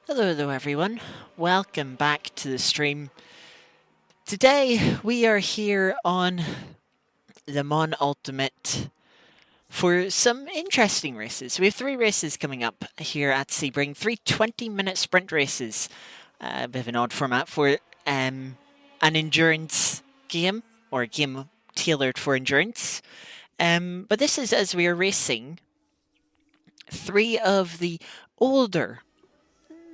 Hello everyone, welcome back to the stream. Today we are here on Le Mans Ultimate for some interesting races. We have 3 races coming up here at Sebring, 3 20-minute sprint races. A bit of an odd format for an endurance game, or a game tailored for endurance. But this is as we are racing 3 of the older,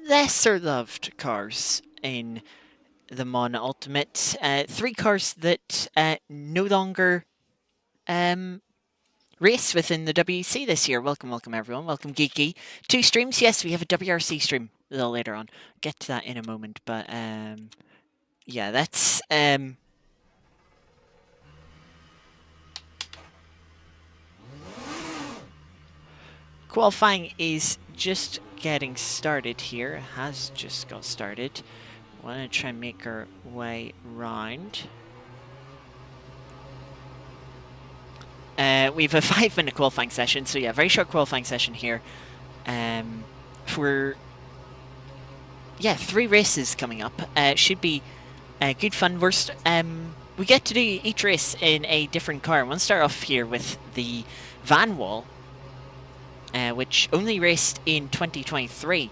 lesser loved cars in the Mon Ultimate. 3 cars that no longer race within the WEC this year. Welcome everyone. Welcome Geeky. 2 streams. Yes, we have a WRC stream a little later on. Get to that in a moment. But yeah, that's qualifying is just getting started here. It has just got started. Want to try and make our way round. We have a 5-minute qualifying session, so yeah, very short qualifying session here. For 3 races coming up. Should be good fun. We get to do each race in a different car. We'll start off here with the Van Wall, which only raced in 2023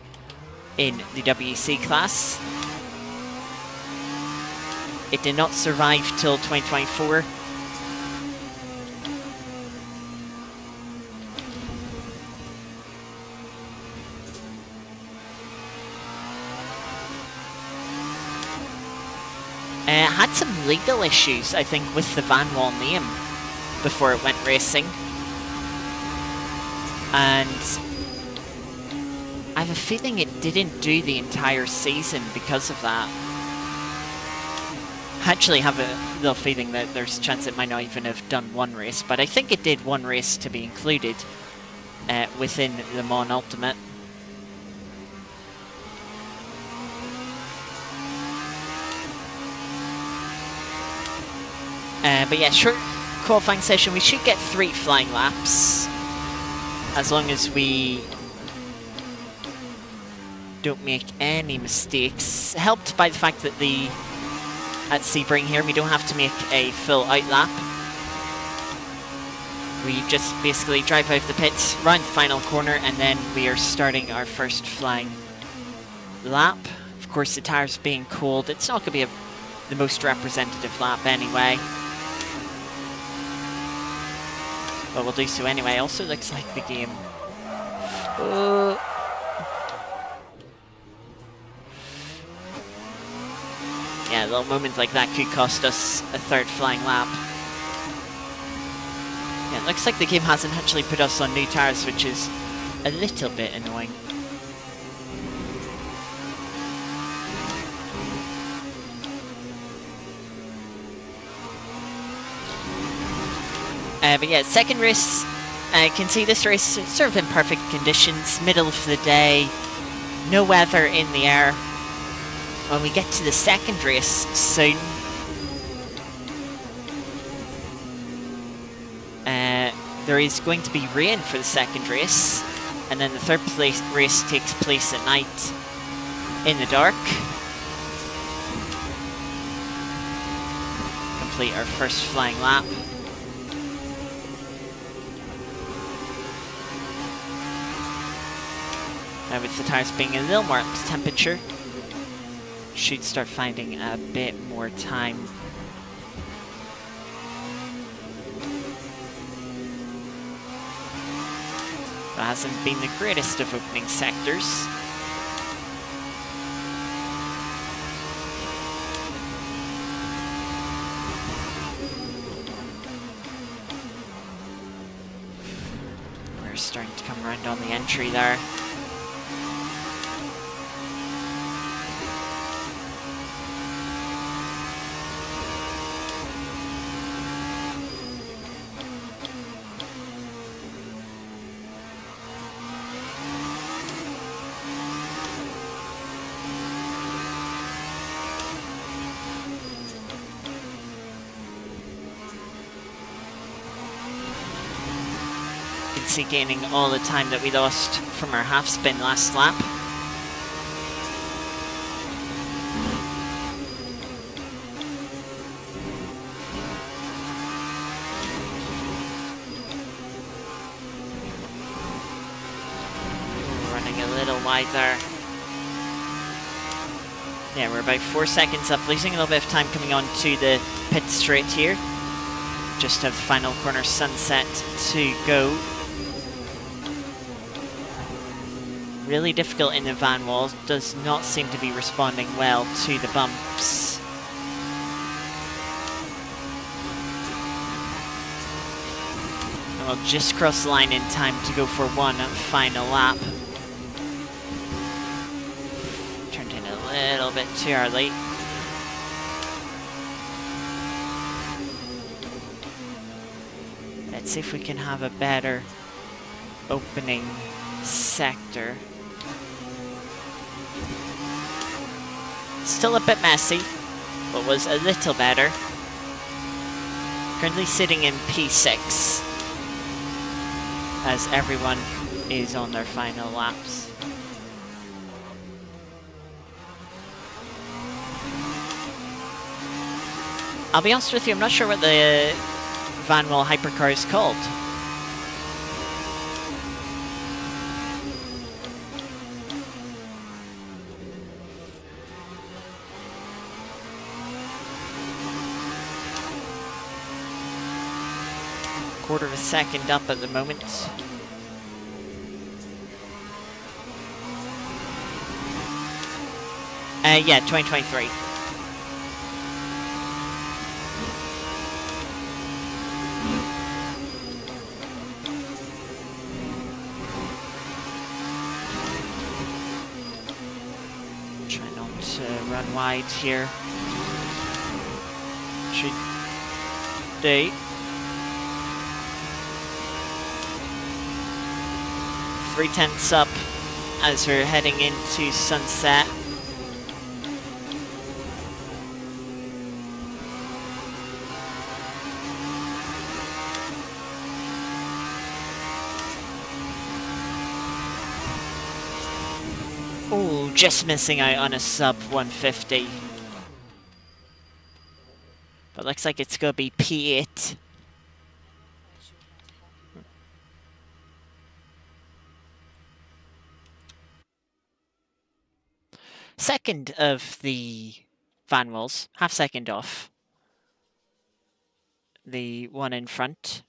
in the WEC class. It did not survive till 2024. Had some legal issues, I think, with the Van Wall name before it went racing. And I have a feeling it didn't do the entire season because of that. I actually have a little feeling that there's a chance it might not even have done 1 race, but I think it did 1 race to be included within the Mon Ultimate. But yeah, short qualifying session. We should get 3 flying laps, as long as we don't make any mistakes. Helped by the fact that at Sebring here, we don't have to make a full out lap. We just basically drive out of the pits, round the final corner, and then we are starting our first flying lap. Of course, the tires being cold, it's not going to be the most representative lap anyway. But we'll do so anyway. Also looks like the game... yeah, a little moment like that could cost us a 3rd flying lap. Yeah, it looks like the game hasn't actually put us on new tires, which is a little bit annoying. But yeah, second race, you can see this race sort of in perfect conditions, middle of the day, no weather in the air. When we get to the second race soon, there is going to be rain for the second race, and then the third race takes place at night in the dark. Complete our first flying lap. Now with the tires being a little more up to temperature, should start finding a bit more time. It hasn't been the greatest of opening sectors. We're starting to come around on the entry there. See, gaining all the time that we lost from our half spin last lap. little wide there. Yeah, we're about 4 seconds up, losing a little bit of time coming on to the pit straight here. Just have the final corner sunset to go. Really difficult in the van wall, does not seem to be responding well to the bumps. And we'll just cross the line in time to go for one final lap. Turned in a little bit too early. Let's see if we can have a better opening sector. Still a bit messy, but was a little better. Currently sitting in P6 as everyone is on their final laps. I'll be honest with you, I'm not sure what the Van Wall Hypercar is called. Quarter of a second up at the moment. Yeah, 2023. Try not to run wide here. Should do. 3/10 up as we're heading into sunset. Oh, just missing out on a sub 150. But looks like it's gonna be P8. Second of the Van Walls, half second off the one in front.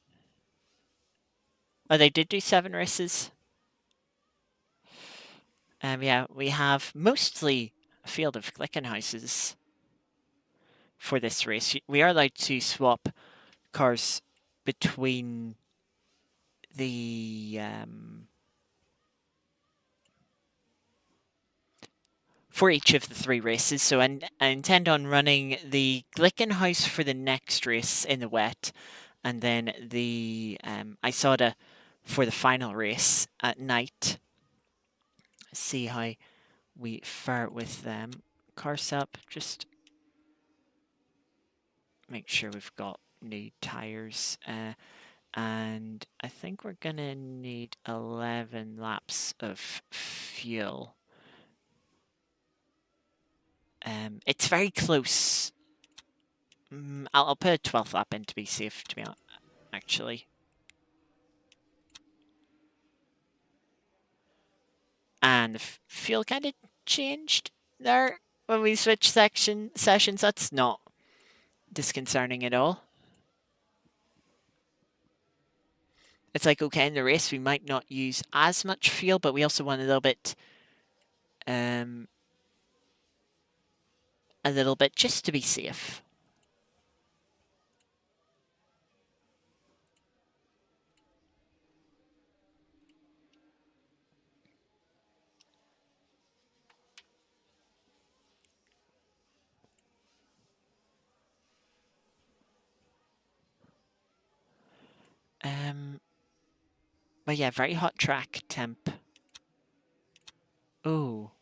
Oh, they did do 7 races. Yeah, we have mostly a field of Glickenhouses for this race. We are allowed to swap cars between the for each of the 3 races. So I intend on running the Glickenhaus for the next race in the wet, and then the Isoda for the final race at night. See how we fare with them. Cars up, just make sure we've got new tires. And I think we're gonna need 11 laps of fuel. It's very close. I'll put a 12th lap in to be safe, to be honest, actually. And the fuel kind of changed there when we switched sessions. That's not disconcerting at all. It's like, okay, in the race we might not use as much fuel, but we also want a little bit just to be safe. But yeah, very hot track temp. Oh.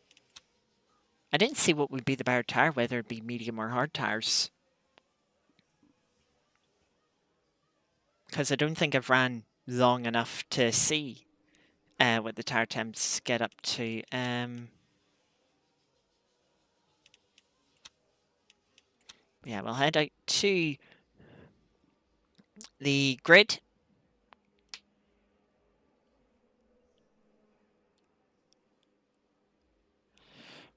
I didn't see what would be the better tire, whether it be medium or hard tires. Because I don't think I've ran long enough to see what the tire temps get up to. Yeah, we'll head out to the grid.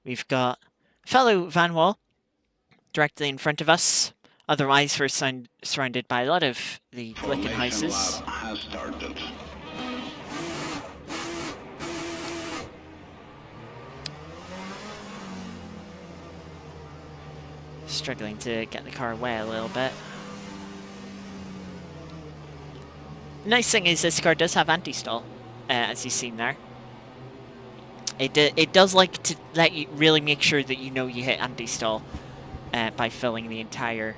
We've got fellow Van Wall directly in front of us. Otherwise, we're surrounded by a lot of the Glicken houses. Has started. Struggling to get the car away a little bit. Nice thing is this car does have anti-stall, as you've seen there. It does like to let you really make sure that you know you hit anti-stall by filling the entire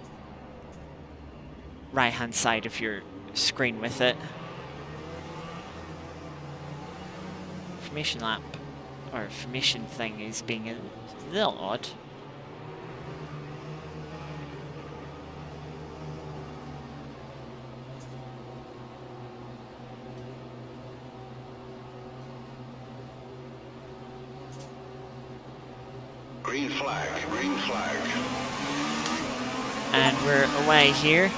right-hand side of your screen with it. Formation lap, or formation thing is being a little odd. Green flag, green flag. And we're away here.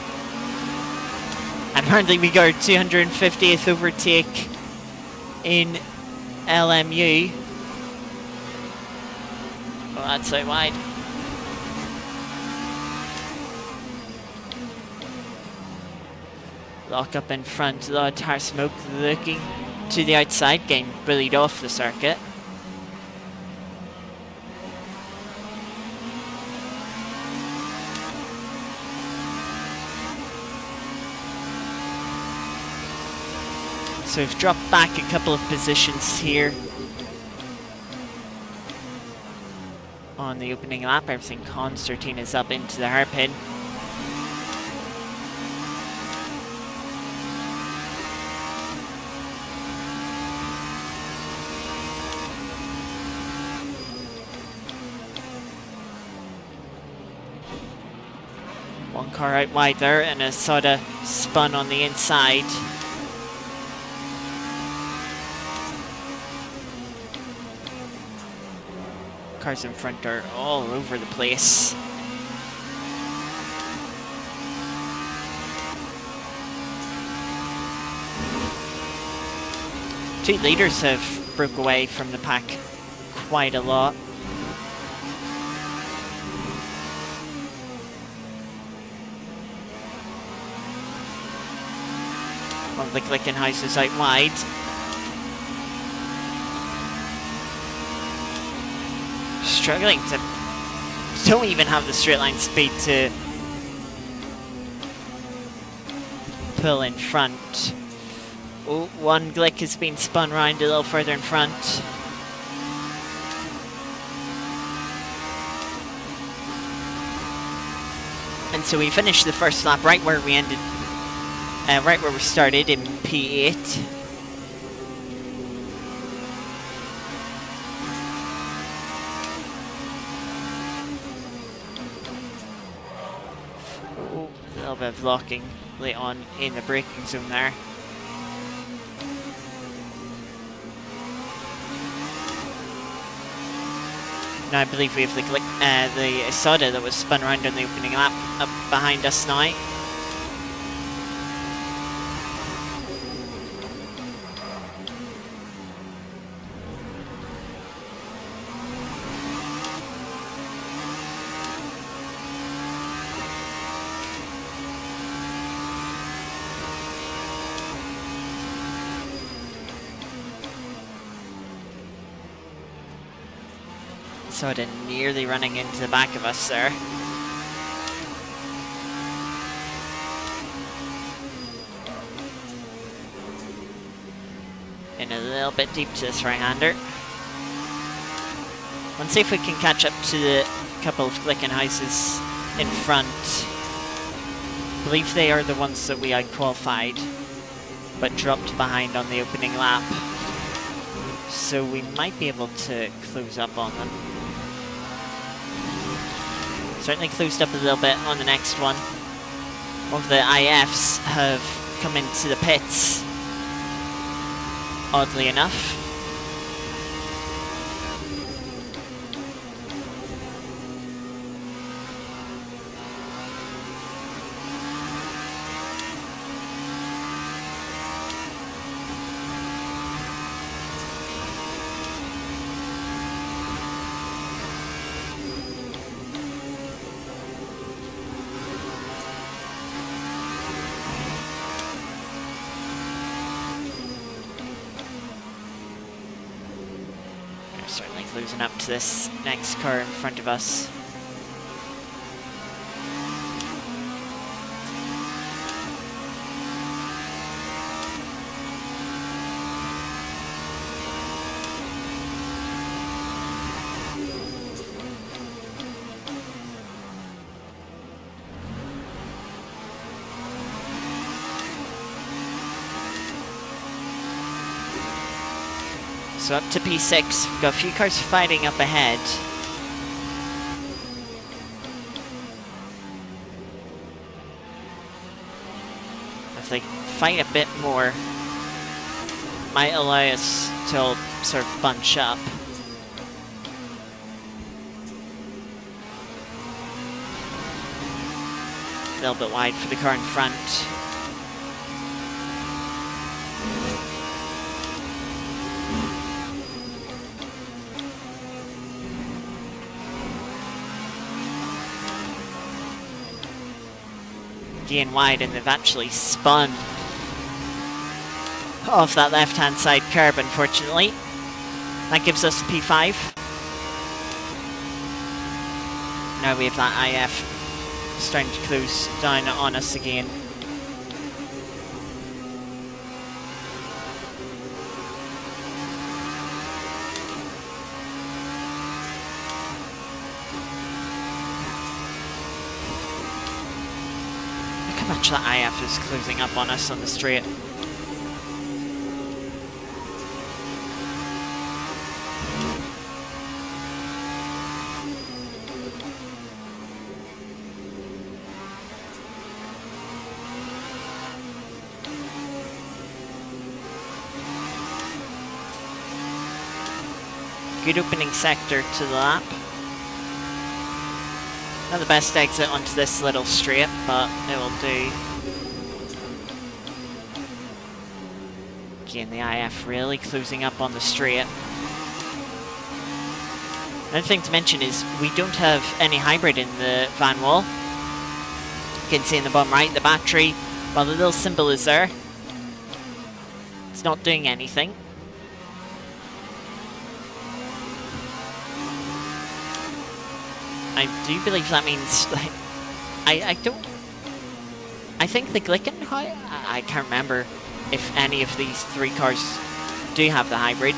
And apparently we got our 250th overtake in LMU. Oh, that's out wide. Lock up in front, a lot of tire smoke looking to the outside, getting bullied off the circuit. So we've dropped back a couple of positions here on the opening lap. Everything concertina is up into the hairpin. One car out wide there, and a Soda spun on the inside. Cars in front are all over the place. Two leaders have broke away from the pack quite a lot. One of the Glicken houses out wide. Struggling to don't even have the straight line speed to pull in front. Oh, one Glick has been spun round a little further in front. And so we finished the first lap right where we ended, right where we started in P8. A little bit of locking late on in the braking zone there. Now I believe we have the Soda that was spun around on the opening lap up behind us now. Soda nearly running into the back of us there. In a little bit deep to this right-hander. Let's see if we can catch up to the couple of Glicken houses in front. I believe they are the ones that we out-qualified, but dropped behind on the opening lap. So we might be able to close up on them. Certainly closed up a little bit on the next one. One of the IFs have come into the pits, oddly enough. closing up to this next car in front of us. So up to P6, we've got a few cars fighting up ahead. If they fight a bit more, might allow us to sort of bunch up. A little bit wide for the car in front. Gain wide, and they've actually spun off that left-hand side curb, unfortunately. That gives us a P5. Now we have that IF starting to close down on us again. Look how much that IF is closing up on us on the straight. Good opening sector to the lap. Not the best exit onto this little straight, but it will do. Again, the IF really closing up on the straight. Another thing to mention is we don't have any hybrid in the van wall. You can see in the bottom right, the battery, while the little symbol is there, it's not doing anything. I do believe that means, like, I think the Glicken, I can't remember if any of these three cars do have the hybrid.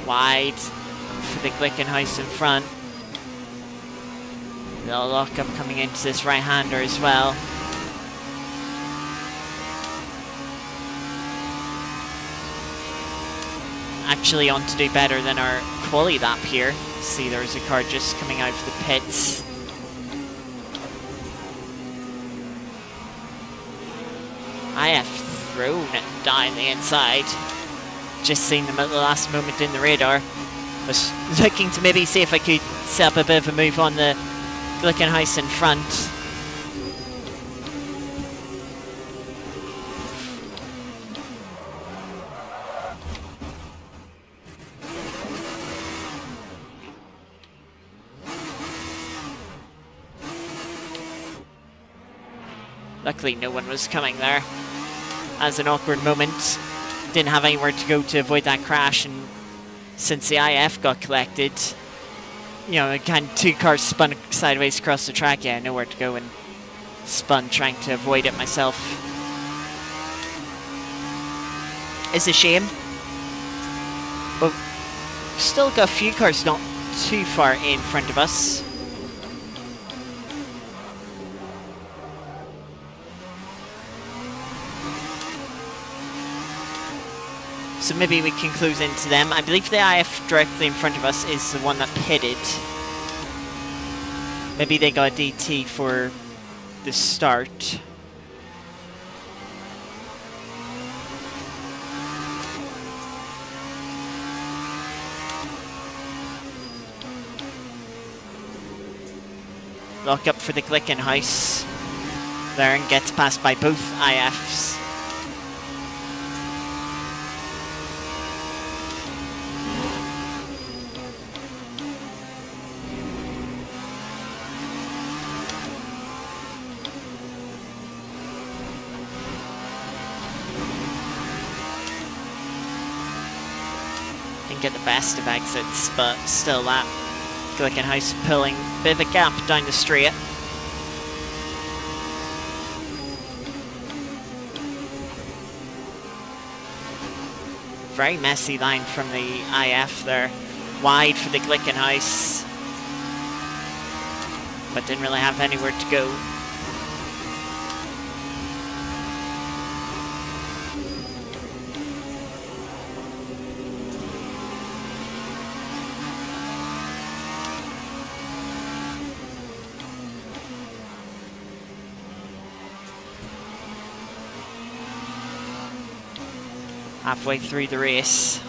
Wide for the Glicken house in front. Little lockup coming into this right-hander as well. Actually on to do better than our quali lap here. See, there's a car just coming out of the pits. I have thrown down the inside. Just seen them at the last moment in the radar. Was looking to maybe see if I could set up a bit of a move on the Glickenhaus in front. Luckily no one was coming there. As an awkward moment. Didn't have anywhere to go to avoid that crash, and since the IF got collected, you know, again, two cars spun sideways across the track. Yeah, nowhere to go, and spun trying to avoid it myself. It's a shame, but still got a few cars not too far in front of us. So maybe we can close into them. I believe the IF directly in front of us is the one that pitted. Maybe they got a DT for the start. Lock up for the Glickenhaus there and gets passed by both IFs. get the best of exits, but still that Glickenhaus pulling a bit of a gap down the straight. Very messy line from the IF there. Wide for the Glickenhaus, but didn't really have anywhere to go. Halfway through the race.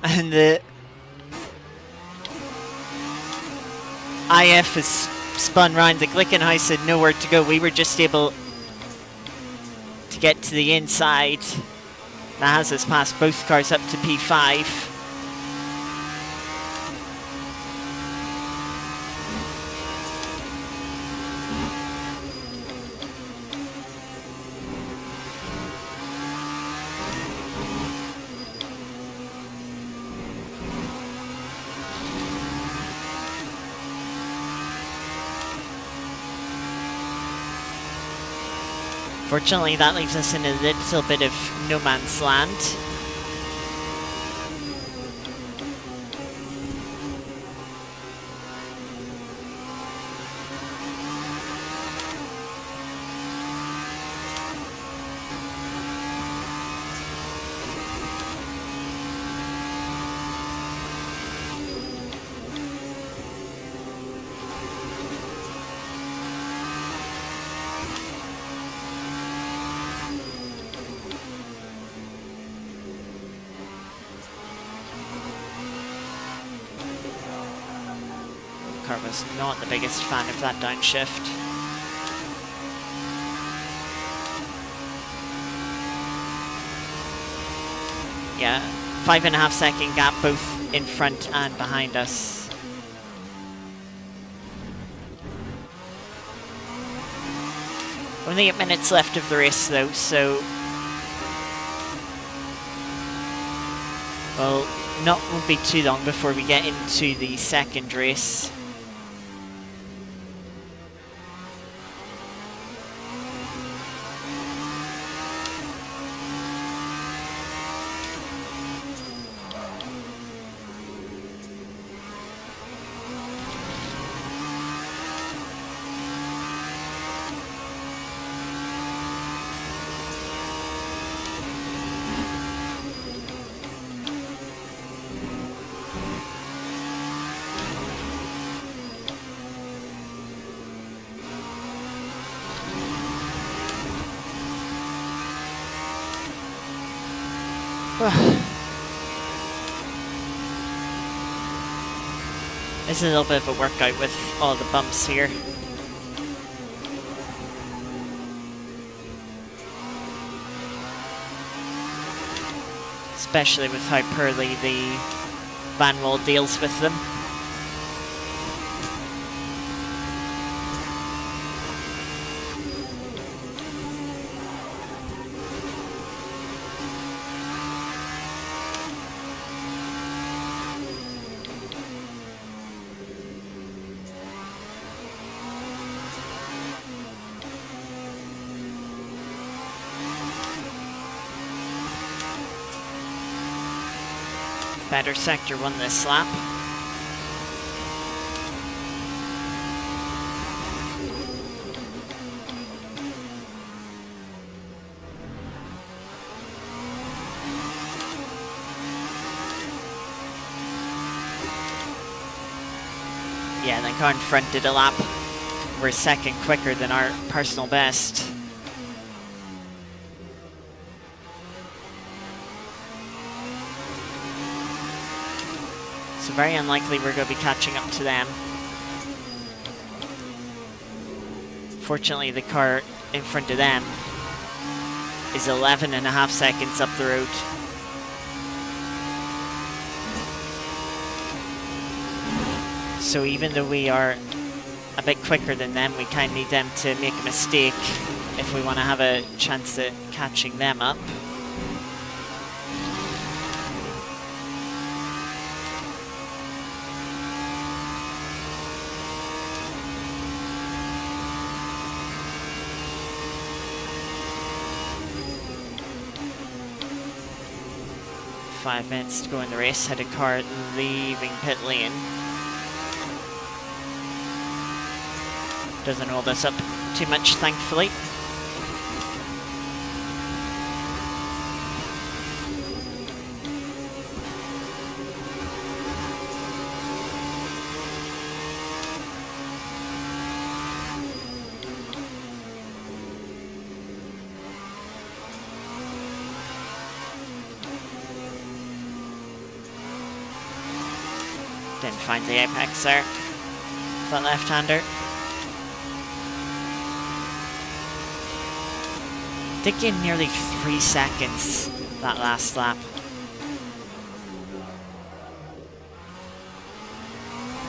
And the IF has spun round. The Glickenhaus had nowhere to go. We were just able to get to the inside. That has us past both cars up to P5. Fortunately, that leaves us in a little bit of no man's land. Car was not the biggest fan of that downshift. Yeah, 5.5 second gap both in front and behind us. Only 8 minutes left of the race though, so well, won't be too long before we get into the second race. This is a little bit of a workout with all the bumps here. Especially with how poorly the van wall deals with them. Better sector won this lap. Yeah, the car in front did a lap. We're second quicker than our personal best. So very unlikely we're going to be catching up to them. Fortunately, the car in front of them is 11.5 seconds up the road. So even though we are a bit quicker than them, we kind of need them to make a mistake if we want to have a chance at catching them up. Five minutes to go in the race. Had a car leaving pit lane. Doesn't hold us up too much, thankfully. Didn't find the apex there. That left-hander. Did gain nearly 3 seconds that last lap.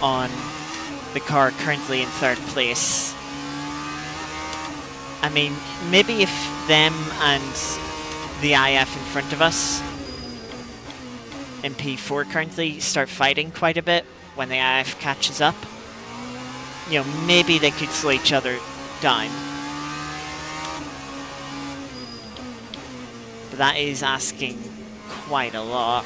On the car currently in third place. I mean, maybe if them and the IF in front of us in P4 currently start fighting quite a bit when the IF catches up, you know, maybe they could slow each other down. But that is asking quite a lot.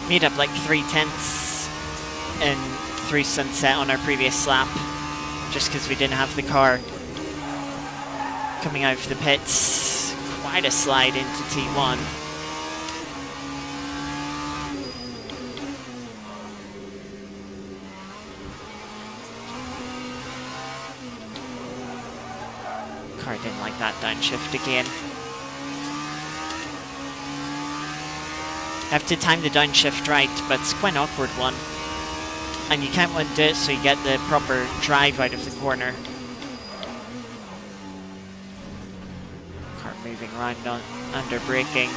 Made up like 3/10 and through sunset on our previous lap, just because we didn't have the car coming out of the pits. Quite a slide into T1. Car didn't like that downshift again. Have to time the downshift right, but it's quite an awkward one. And you can't undo it so you get the proper drive out of the corner. Car moving around on under braking.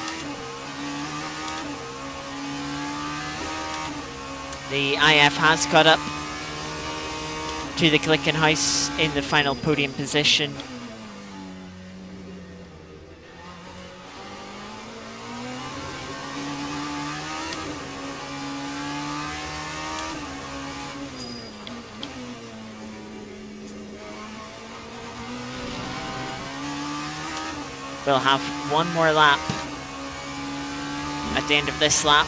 The IF has caught up to the Glickenhaus in the final podium position. We'll have one more lap at the end of this lap.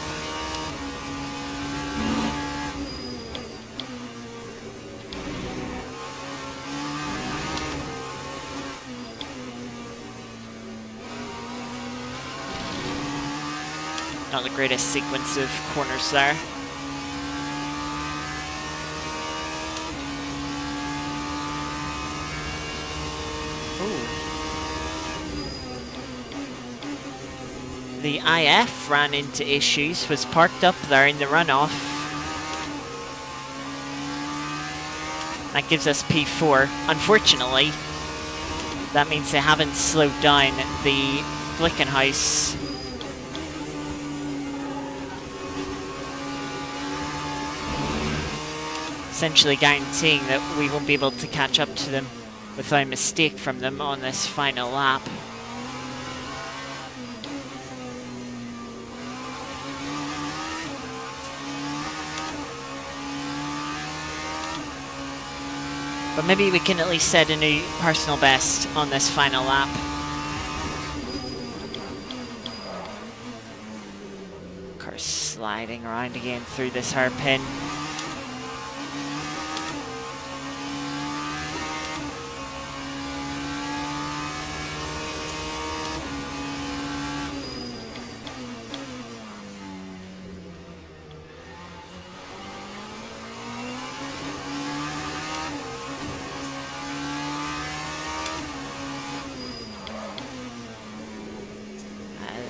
Not the greatest sequence of corners there. The IF ran into issues, was parked up there in the runoff. That gives us P4. Unfortunately, that means they haven't slowed down the Glickenhaus. Essentially guaranteeing that we won't be able to catch up to them without a mistake from them on this final lap. But maybe we can at least set a new personal best on this final lap. Car sliding around again through this hairpin.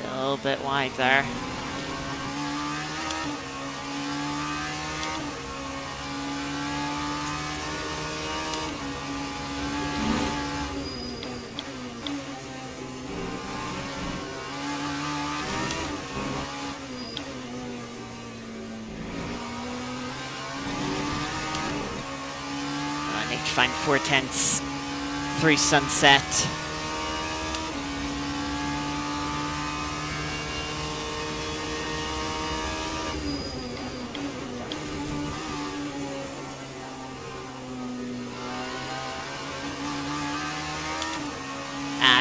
A little bit wide there. I need to find 4/10 through sunset.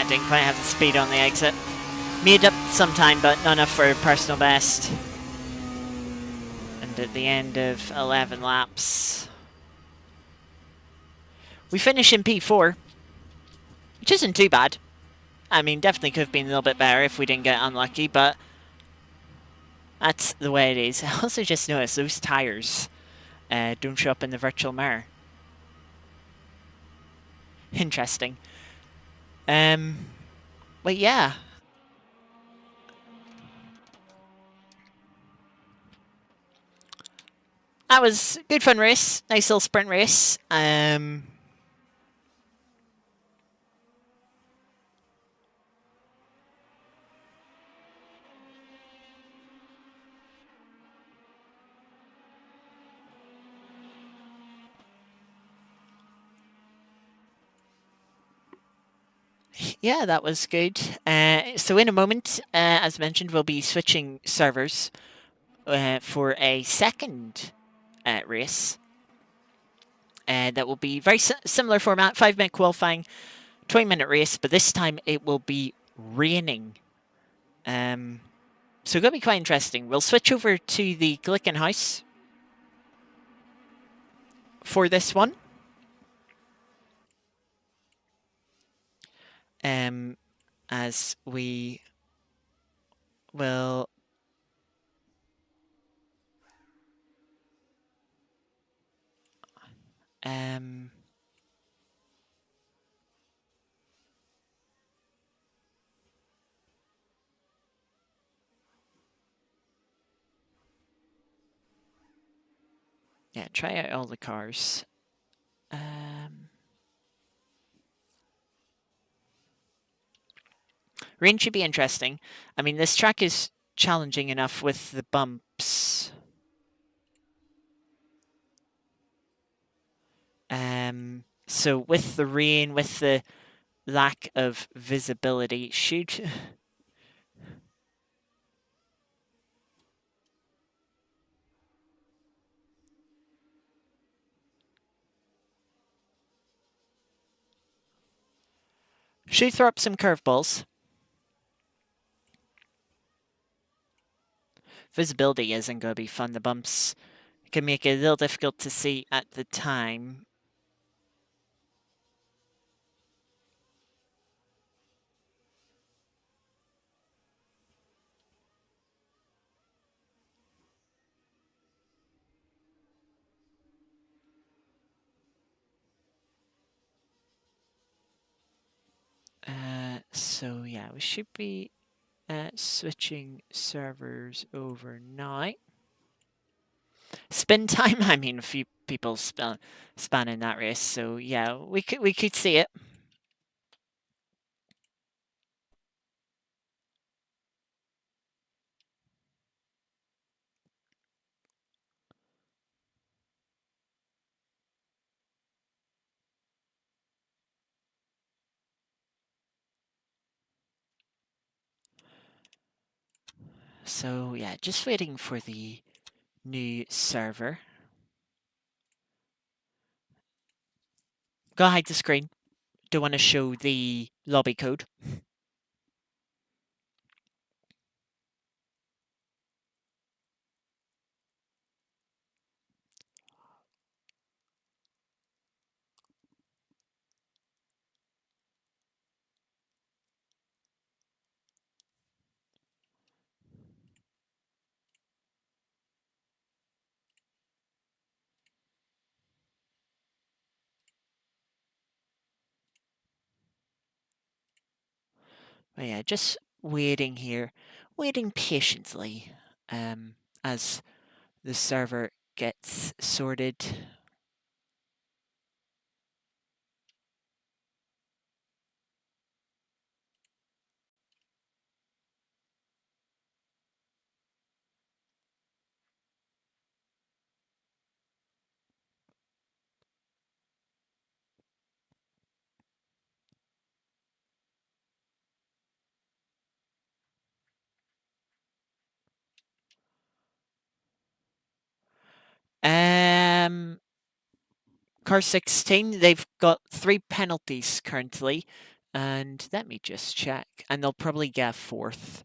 Didn't quite have the speed on the exit. Made up some time, but not enough for a personal best. And at the end of 11 laps, we finish in P4, which isn't too bad. I mean, definitely could have been a little bit better if we didn't get unlucky, but that's the way it is. I also just noticed those tires don't show up in the virtual mirror. Interesting. But yeah. That was a good fun race. Nice little sprint race. Yeah, that was good. So in a moment, as mentioned, we'll be switching servers for a second race. That will be very similar format, 5-minute qualifying, 20-minute race, but this time it will be raining. So it's going to be quite interesting. We'll switch over to the Glicken House for this one. As we will yeah, try out all the cars. Rain should be interesting. I mean, this track is challenging enough with the bumps. So with the rain, with the lack of visibility, should throw up some curveballs. Visibility isn't going to be fun. The bumps can make it a little difficult to see at the time. So yeah, we should be switching servers over now. Spin time, I mean, a few people spanning that race, so yeah, we could see it. So yeah, just waiting for the new server. Go hide the screen. Don't want to show the lobby code. But yeah, just waiting here, waiting patiently, as the server gets sorted. Car 16, they've got 3 penalties currently, and let me just check, and they'll probably get 4th,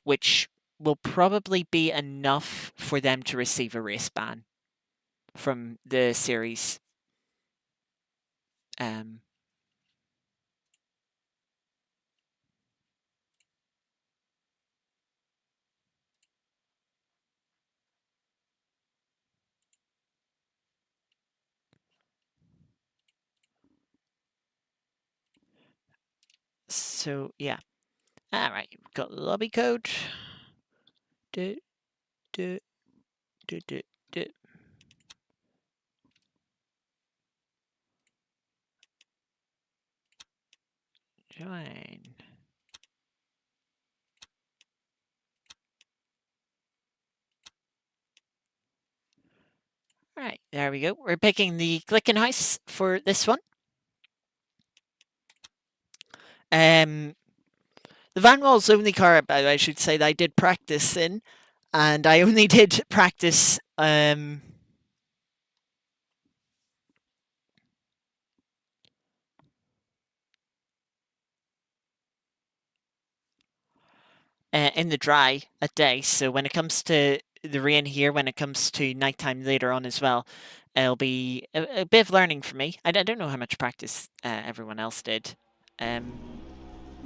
which will probably be enough for them to receive a race ban from the series. So yeah, all right, we've got the lobby code. Do, do, do, do, do. Join. All right, there we go. We're picking the Glickenhaus for this one. The Van Wall's only car, I should say, that I did practice in, and I only did practice in the dry a day. So when it comes to the rain here, when it comes to nighttime later on as well, it'll be a bit of learning for me. I don't know how much practice everyone else did.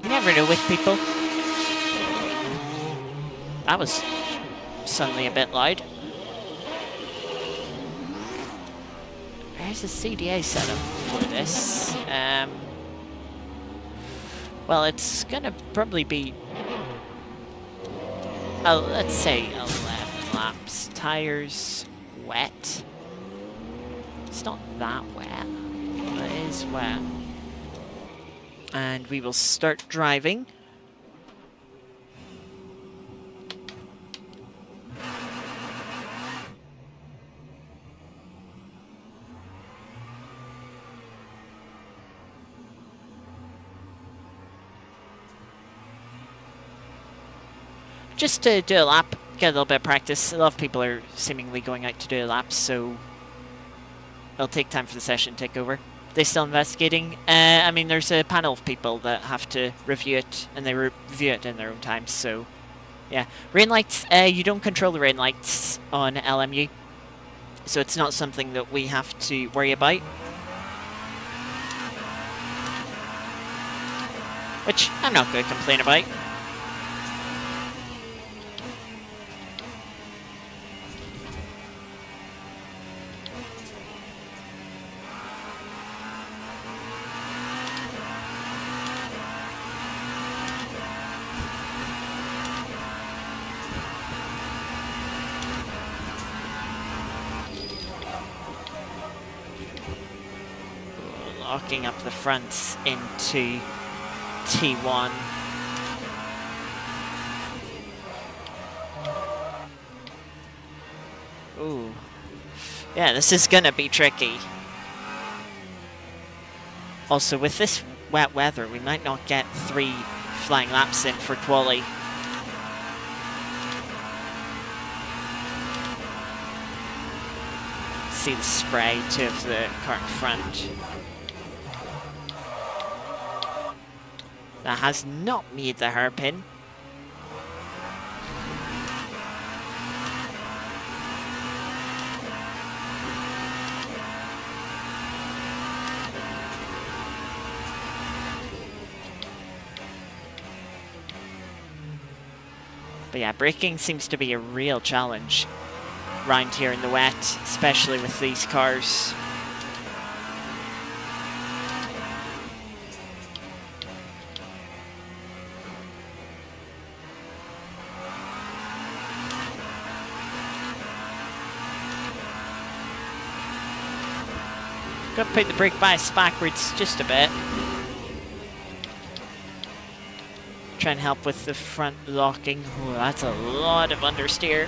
You never know with people. That was suddenly a bit loud. There's a CDA setup for this. Well, it's gonna probably be, let's say 11 laps. Tires wet. It's not that wet, but it is wet. And we will start driving. Just to do a lap, get a little bit of practice. A lot of people are seemingly going out to do a lap, so it'll take time for the session to take over. They're still investigating. I mean, there's a panel of people that have to review it, and they review it in their own time, so yeah. Rain lights, you don't control the rain lights on LMU, so it's not something that we have to worry about. Which I'm not going to complain about. Locking up the fronts into T1. Ooh. Yeah, this is gonna be tricky. Also, with this wet weather, we might not get 3 flying laps in for quali. See the spray too of the car in front. That has not made the hairpin. But yeah, braking seems to be a real challenge around here in the wet, especially with these cars. Got to put the brake bias backwards just a bit. Try and help with the front locking. Oh, that's a lot of understeer.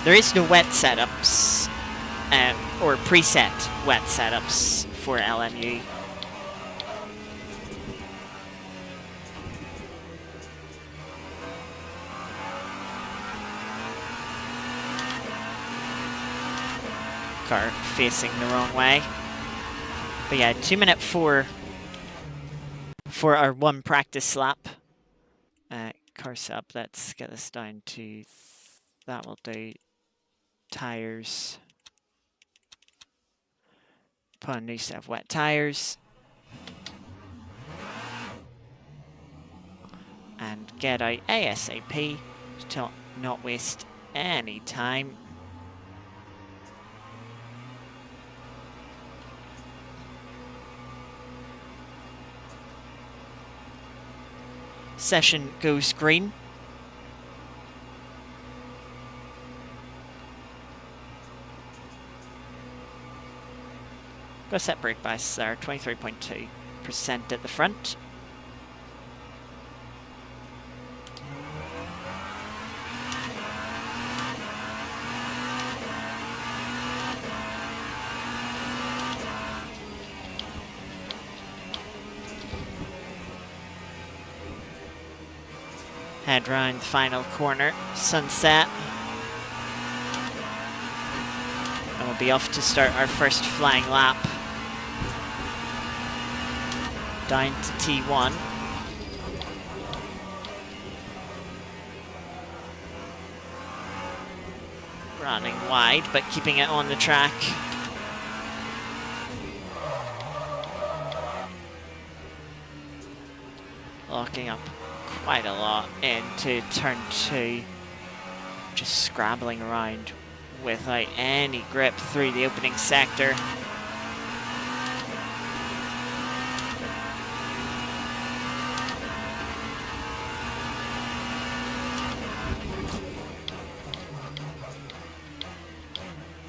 There is no wet setups, or preset wet setups for LMU. Car facing the wrong way. But yeah, 2:04 for our one practice lap. Car sub, let's get this down to, that will do. Tires. Put on new set of wet tires. And get out ASAP to not waste any time. Session goes green. Got to set brake bias there, 23.2% at the front. Head round the final corner, sunset. And we'll be off to start our first flying lap. Down to T1. Running wide, but keeping it on the track. Locking up quite a lot into turn 2. Just scrabbling around without any grip through the opening sector.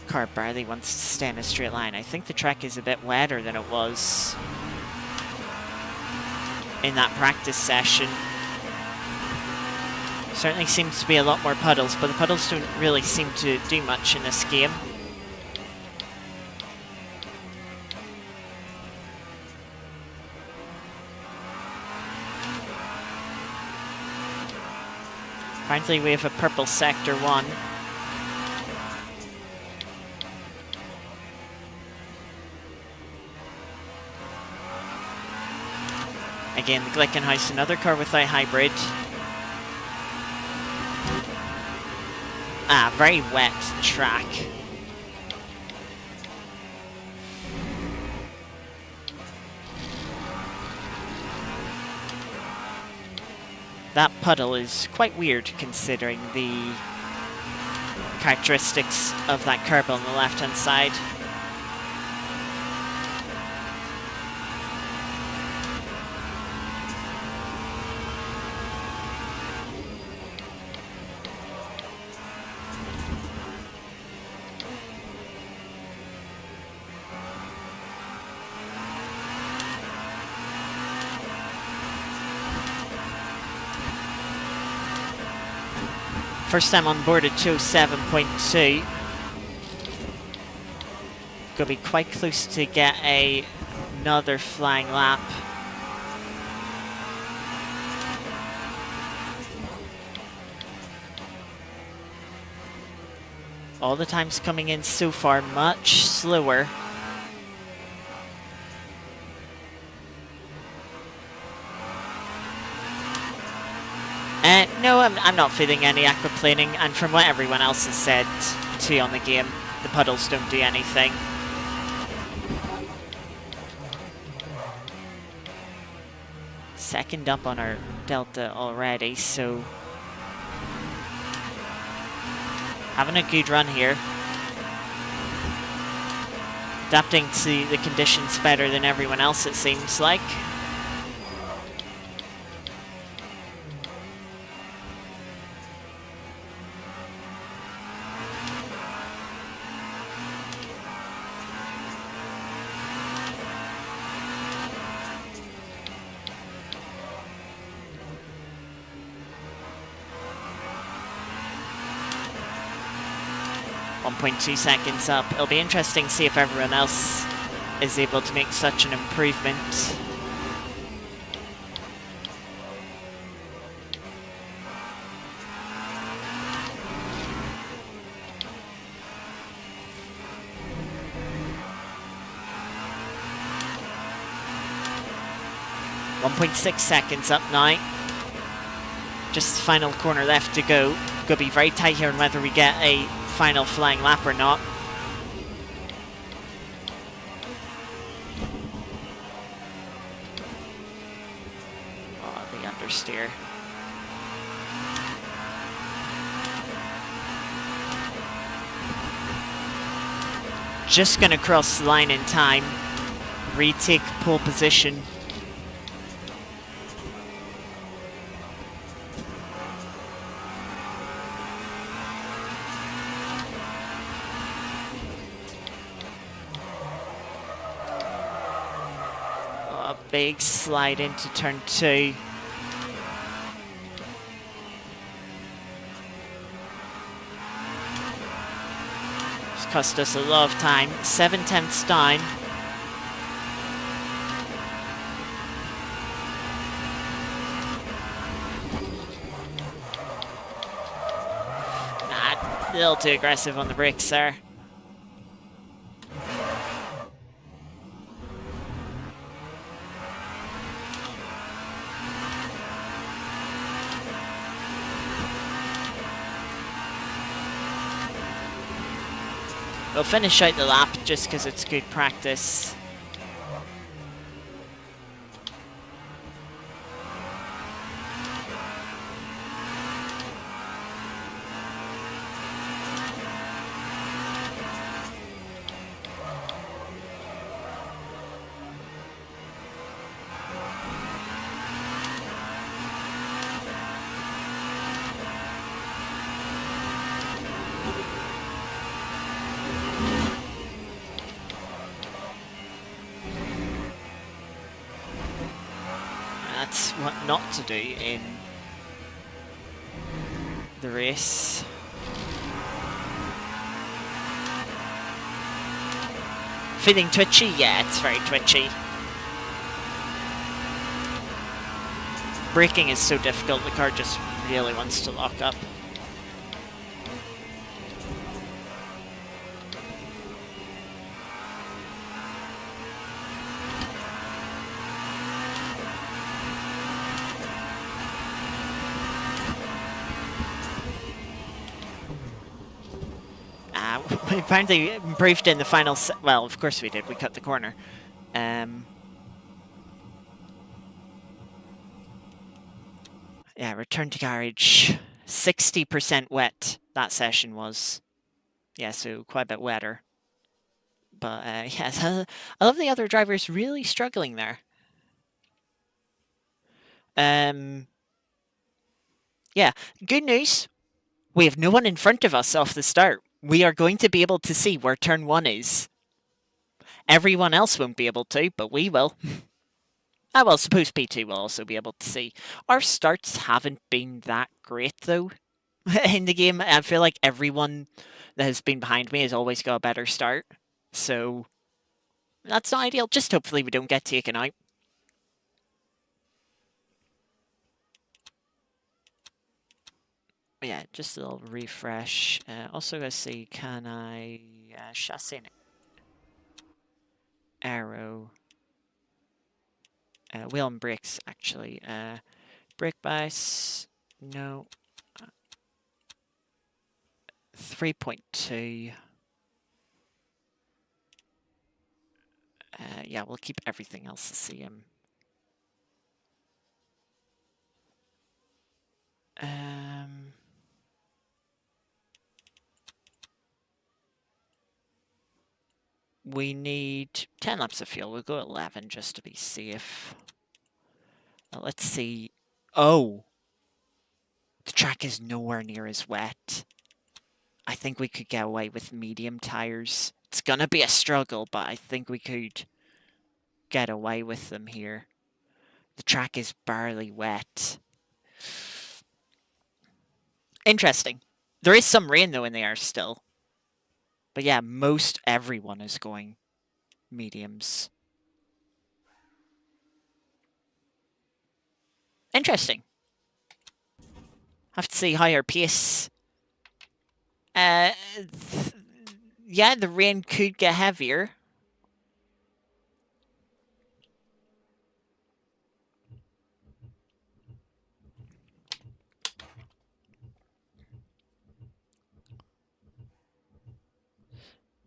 Car barely wants to stay in a straight line. I think the track is a bit wetter than it was in that practice session. Certainly seems to be a lot more puddles, but the puddles don't really seem to do much in this game. Apparently we have a purple sector 1. Again, the Glickenhaus, another car without hybrid. Very wet track. That puddle is quite weird considering the characteristics of that curb on the left-hand side. First time on board at 207.2. Gonna be quite close to get another flying lap. All the times coming in so far much slower. No, I'm not feeling any aquaplaning, and from what everyone else has said too on the game, the puddles don't do anything. Second up on our delta already, so having a good run here. Adapting to the conditions better than everyone else, it seems like. .2 seconds up. It'll be interesting to see if everyone else is able to make such an improvement. .6 seconds up now. Just the final corner left to go. Gonna be very tight here on whether we get a final flying lap or not. Oh, the understeer. Just gonna cross the line in time. Retake pole position. Big slide into turn 2. It's cost us a lot of time. 7/10 down. Nah, a little too aggressive on the brakes there. We'll finish out the lap just because it's good practice. That's what not to do in the race. Feeling twitchy? Yeah, it's very twitchy. Braking is so difficult, the car just really wants to lock up. We apparently improved in the final well, of course we did, we cut the corner. Yeah, return to garage. 60% wet, that session was. Yeah, so quite a bit wetter. But yes, I love the other drivers really struggling there. Yeah, good news. We have no one in front of us off the start. We are going to be able to see where turn 1 is. Everyone else won't be able to, but we will. I well, suppose P2 will also be able to see. Our starts haven't been that great, though, in the game. I feel like everyone that has been behind me has always got a better start. So that's not ideal. Just hopefully we don't get taken out. Yeah, just a little refresh. Also gotta see, can I chassis an arrow? Wheel and brakes, actually. Brake bias, no. 3.2. Yeah, we'll keep everything else the same. We need 10 laps of fuel. We'll go 11 just to be safe. Let's see. Oh! The track is nowhere near as wet. I think we could get away with medium tires. It's gonna be a struggle, but I think we could get away with them here. The track is barely wet. Interesting. There is some rain, though, in the air still. But yeah, most everyone is going mediums. Interesting. Have to see higher pace. Yeah, the rain could get heavier.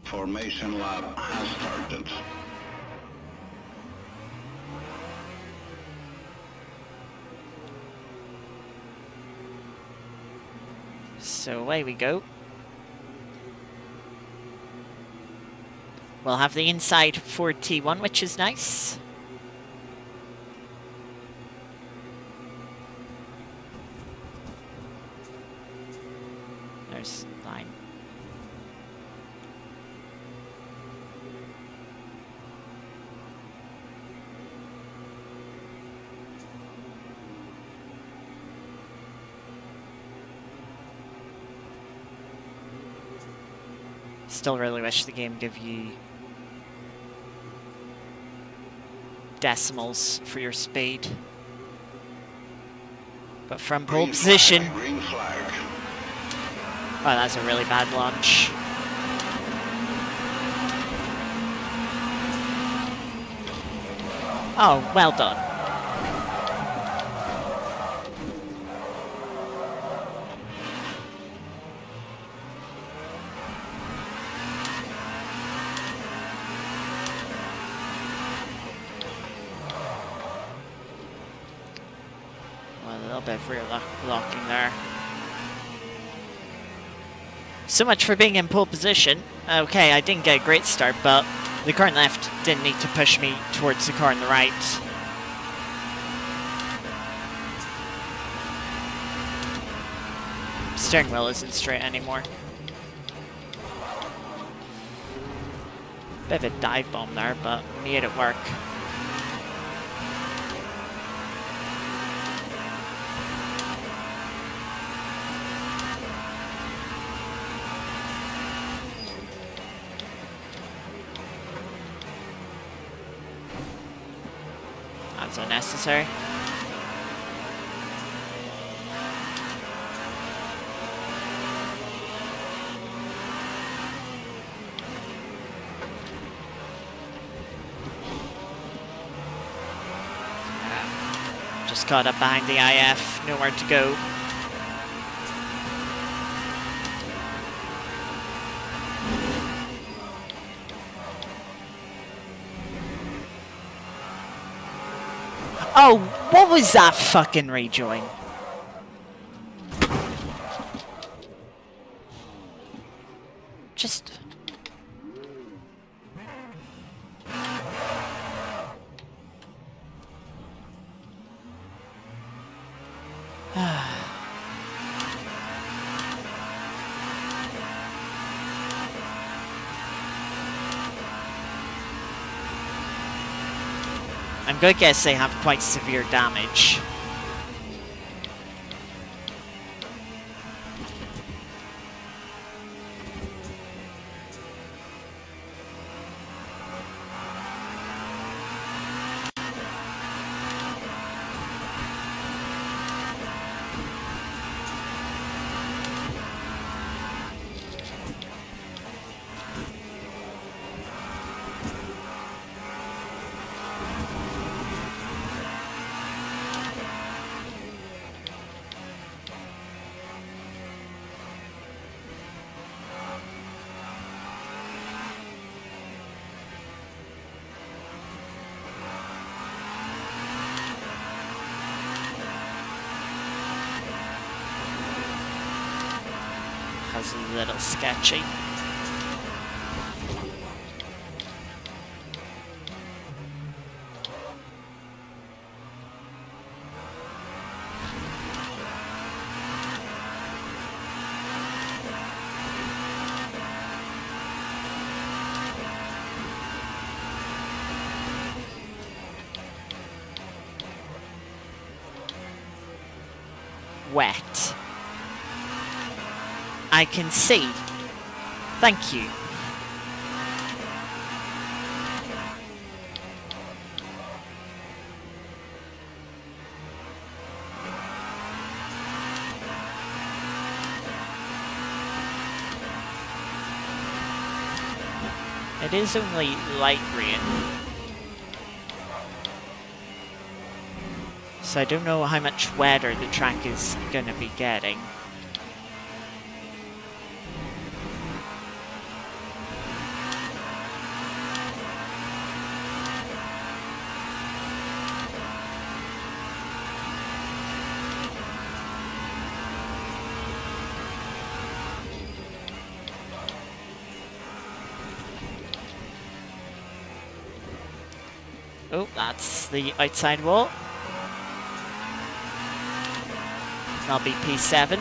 Formation lap has started. So away we go. We'll have the inside for T1, which is nice. There's line. Still really wish the game gave you decimals for your speed. But from pole position... Green flag. Oh, that's a really bad launch. Oh, well done. Well, a little bit of rear locking there. So much for being in pole position. Okay, I didn't get a great start, but the car on the left didn't need to push me towards the car on the right. Steering wheel isn't straight anymore. Bit of a dive bomb there, but made it work. That's unnecessary. Just caught up behind the IF, nowhere to go. Oh, what was that fucking rejoin? Just... I'm gonna guess they have quite severe damage. was a little sketchy. Wet. I can see. Thank you. It is only light rain. So I don't know how much wetter the track is going to be getting. Oh, that's the outside wall. That'll be P7.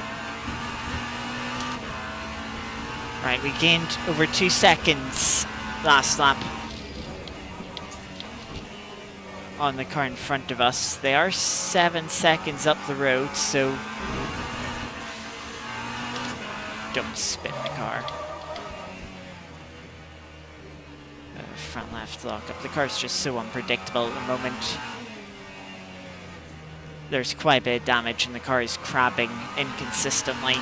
Right, we gained over 2 seconds last lap on the car in front of us. They are 7 seconds up the road, so don't spin the car. Front left lock up. The car's just so unpredictable at the moment. There's quite a bit of damage and the car is crabbing inconsistently.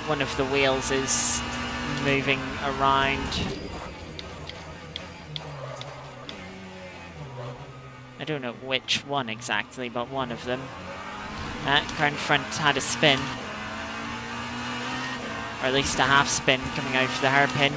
One of the wheels is moving around. I don't know which one exactly, but one of them. That car in front had a spin. Or at least a half spin coming out for the hairpin.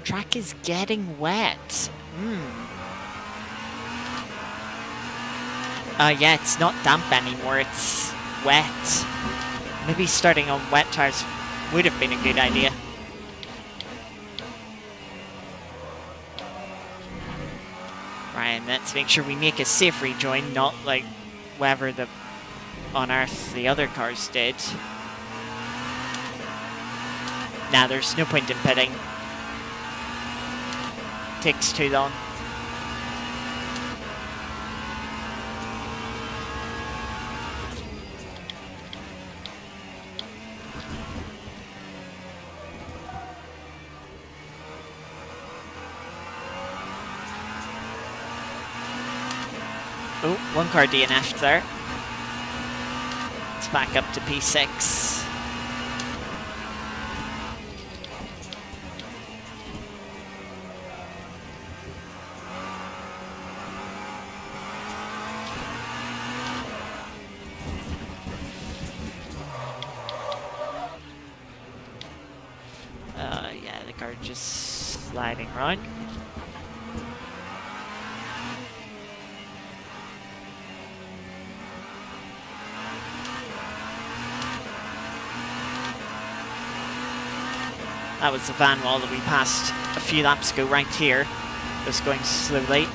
Track is getting wet. Yeah, it's not damp anymore, it's wet. Maybe starting on wet tires would have been a good idea. Right, and let's make sure we make a safe rejoin, not like whatever on earth the other cars did. Nah, there's no point in pitting. Takes too long. Oh, one car DNF'd there. It's back up to P6. Yeah, the car just sliding around. That was the van wall that we passed a few laps ago right here. Just going slowly.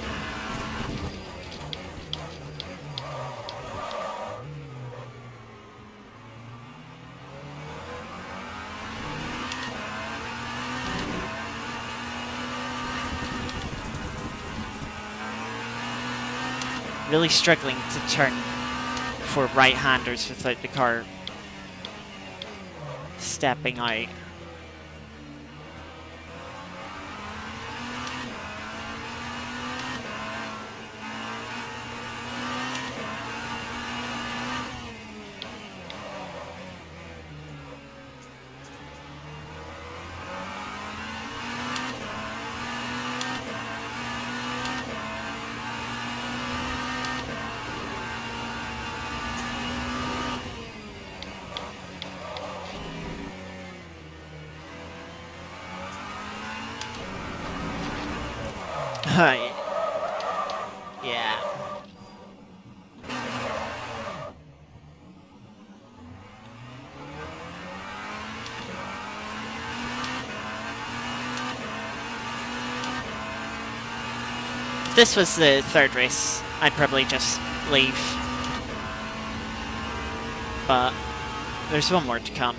Really struggling to turn for right-handers without the car stepping out. Yeah. If this was the third race, I'd probably just leave. But there's one more to come.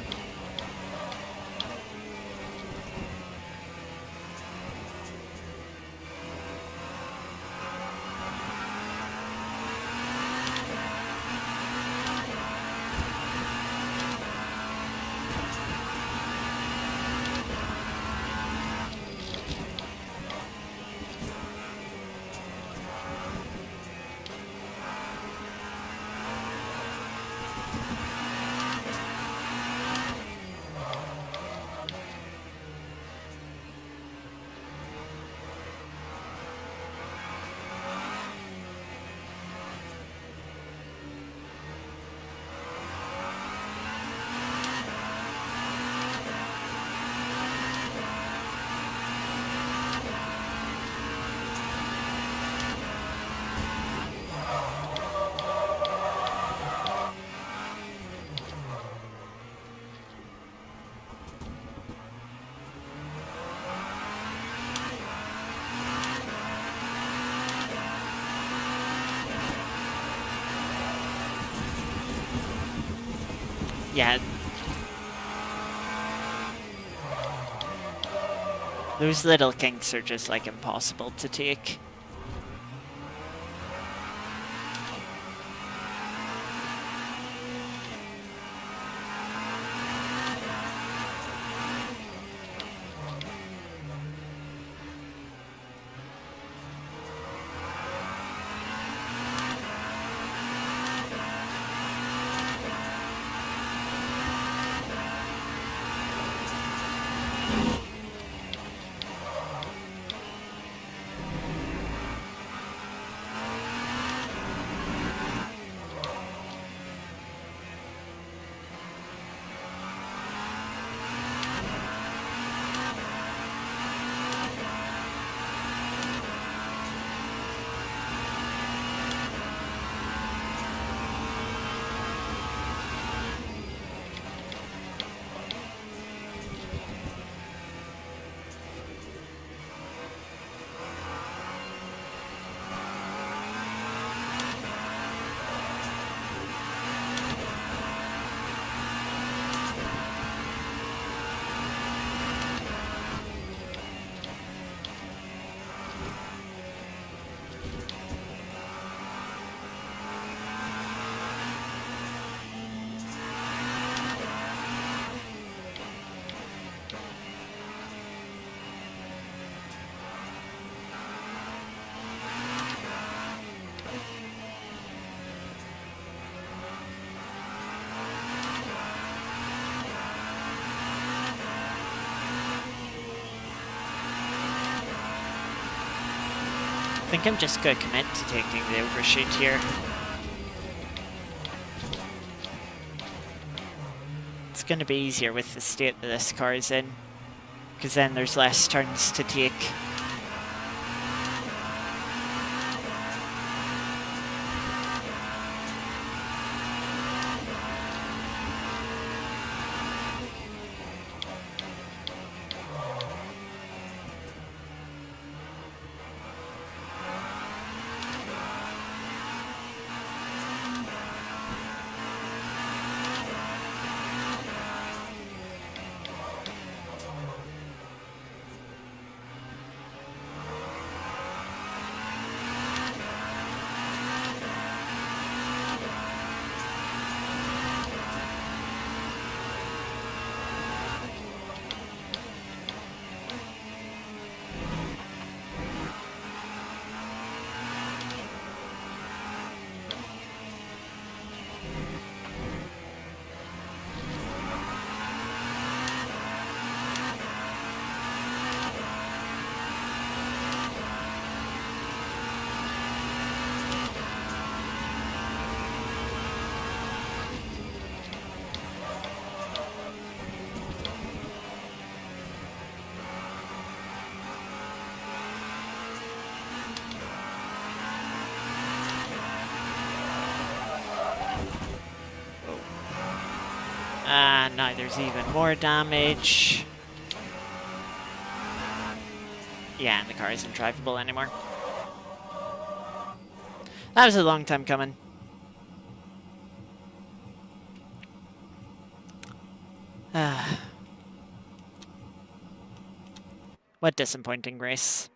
Yeah. Those little kinks are just like impossible to take. I think I'm just going to commit to taking the overshoot here. It's going to be easier with the state that this car is in, because then there's less turns to take. And now there's even more damage. Yeah, and the car isn't drivable anymore. That was a long time coming. What disappointing race.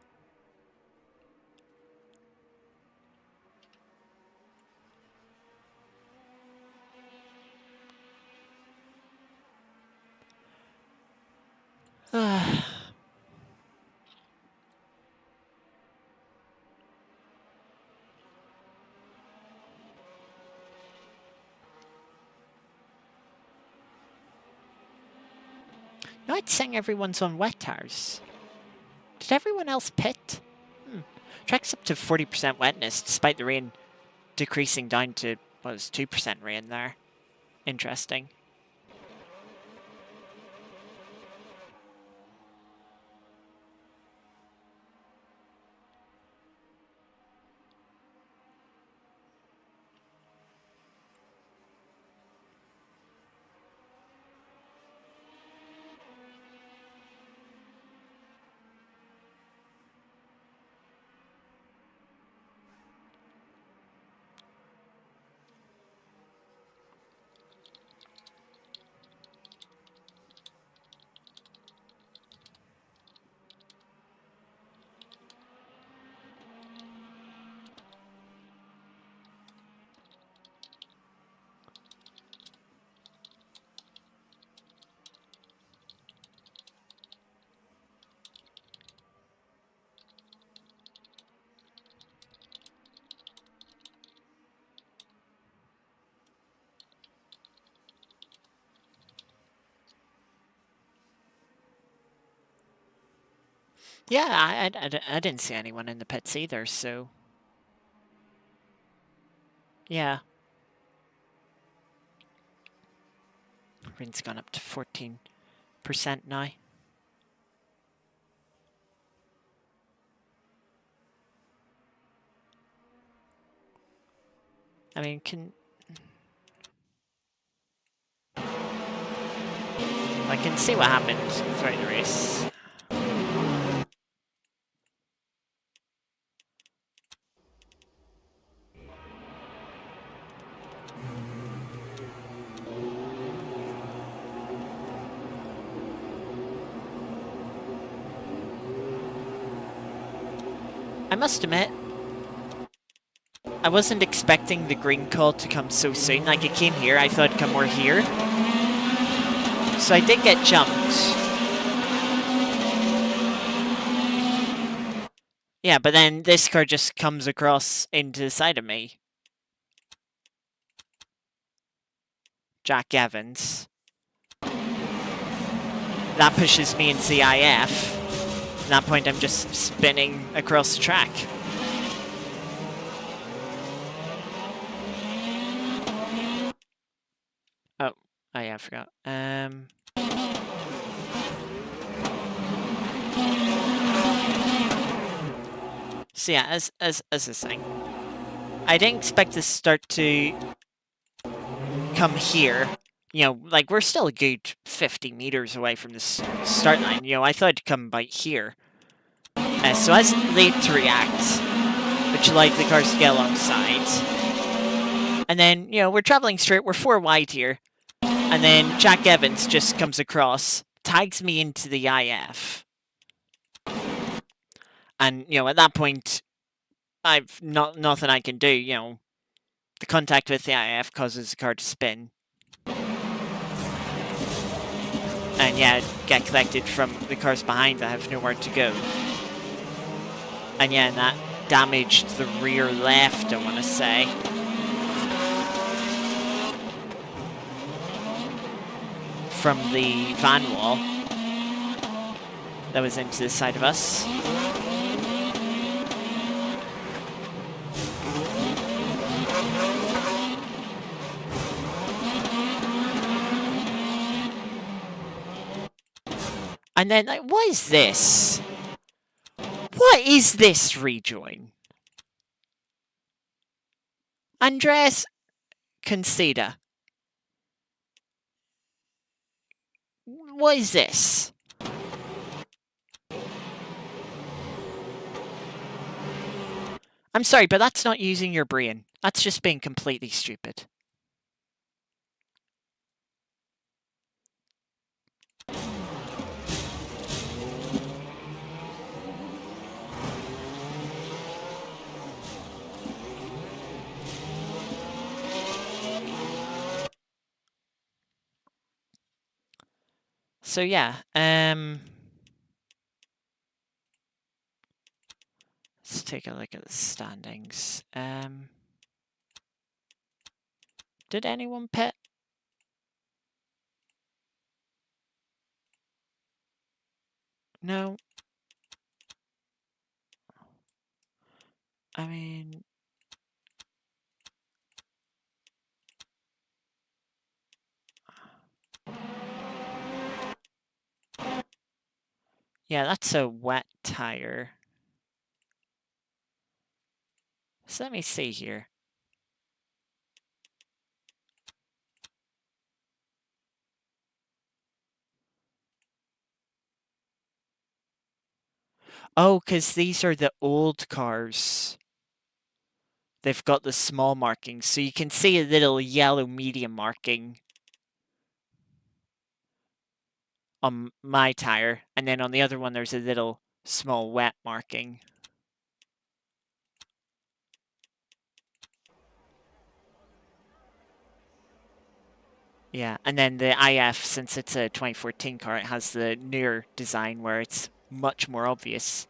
No, it's saying everyone's on wet tires. Did everyone else pit? Track's up to 40% wetness, despite the rain decreasing down to, what was 2% rain there. Interesting. Yeah, I didn't see anyone in the pits either, so... Yeah. Rain's gone up to 14% now. I mean, I can see what happened throughout the race. I must admit, I wasn't expecting the green call to come so soon. Like, it came here, I thought it'd come more here. So I did get jumped. Yeah, but then this car just comes across into the side of me. Jack Evans. That pushes me into the IF. At that point, I'm just spinning across the track. Oh, yeah, I forgot. So yeah, as I was saying, I didn't expect this start to come here. You know, like, we're still a good 50 meters away from the start line. You know, I thought it'd come by here. So I was late to react, which allowed the cars to get alongside. And then, you know, we're traveling straight. We're 4 wide here. And then Jack Evans just comes across, tags me into the IF. And, you know, at that point, I've nothing I can do. You know, the contact with the IF causes the car to spin. And yeah, get collected from the cars behind that have nowhere to go. And yeah, and that damaged the rear left, I want to say. From the van wall that was into the side of us. And then, like, what is this? What is this rejoin? Andres Conceda. What is this? I'm sorry, but that's not using your brain. That's just being completely stupid. So yeah, let's take a look at the standings. Did anyone pit? No. I mean, yeah, that's a wet tire. So let me see here. Oh, because these are the old cars. They've got the small markings, so you can see a little yellow medium marking on my tire, and then on the other one there's a little small wet marking. Yeah, and then the IF, since it's a 2014 car, it has the newer design where it's much more obvious.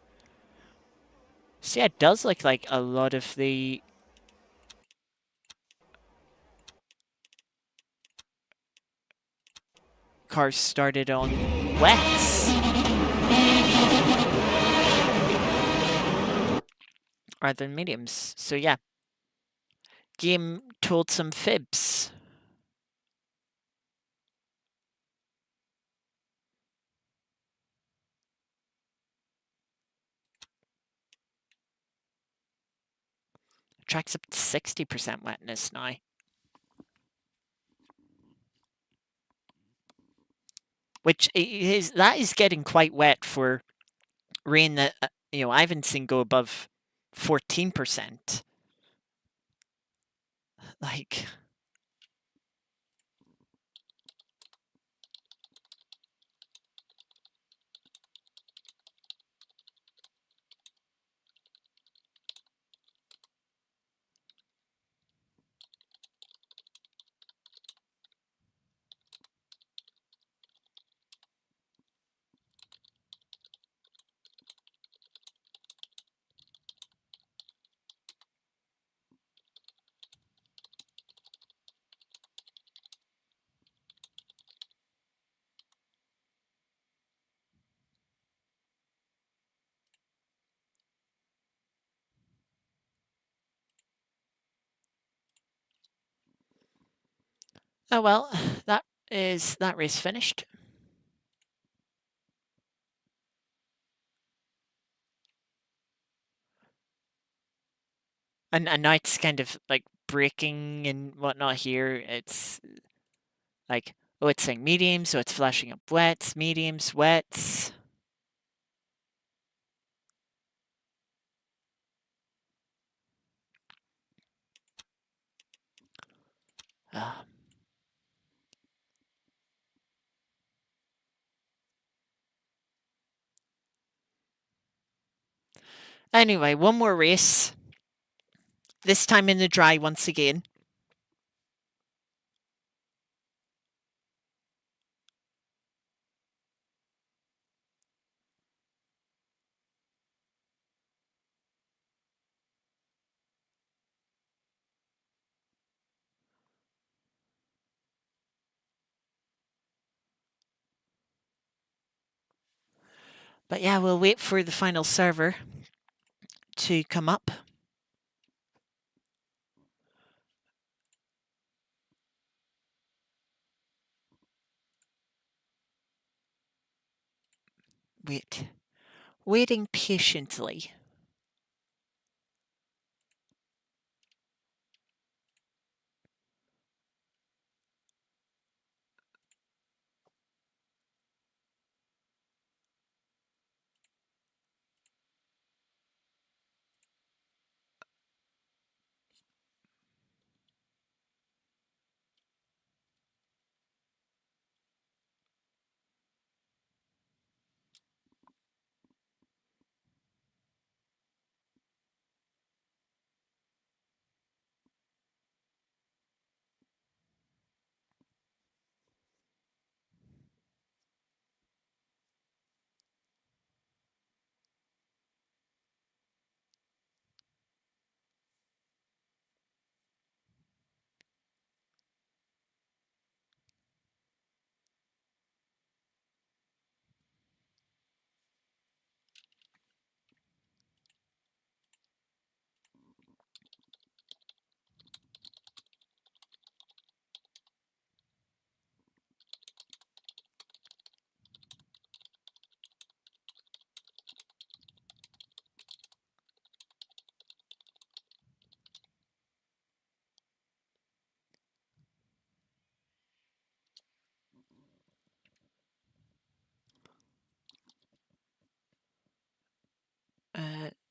So yeah, it does look like a lot of the cars started on wets. Rather than mediums. So yeah, game told some fibs. Track's up to 60% wetness now. Which that is getting quite wet for rain that I haven't seen go above 14%. Like, oh well, that race finished. And now it's kind of like braking and whatnot here. It's like, oh, it's saying mediums, so it's flashing up wets, mediums, wets. Uh, anyway, one more race. This time in the dry once again. But yeah, we'll wait for the final server to come up. Waiting patiently.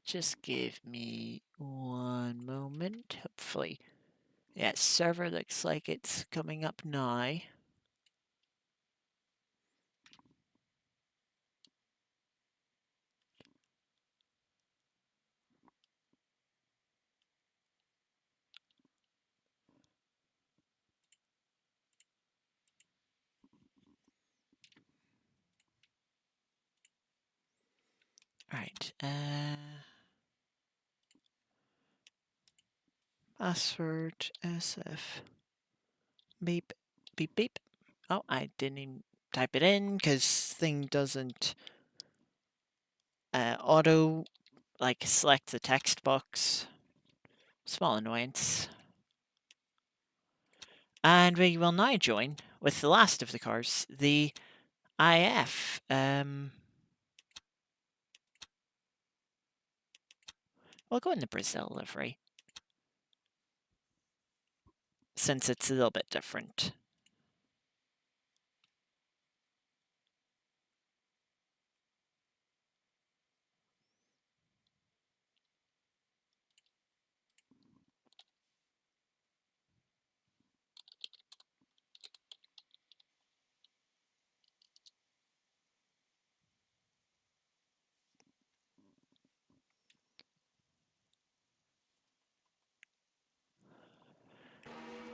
Just give me one moment, hopefully. Yeah, server looks like it's coming up now. Right, password SF beep beep beep. Oh, I didn't even type it in because thing doesn't auto like select the text box. Small annoyance. And we will now join with the last of the cars, the IF. We'll go in the Brazil livery, since it's a little bit different.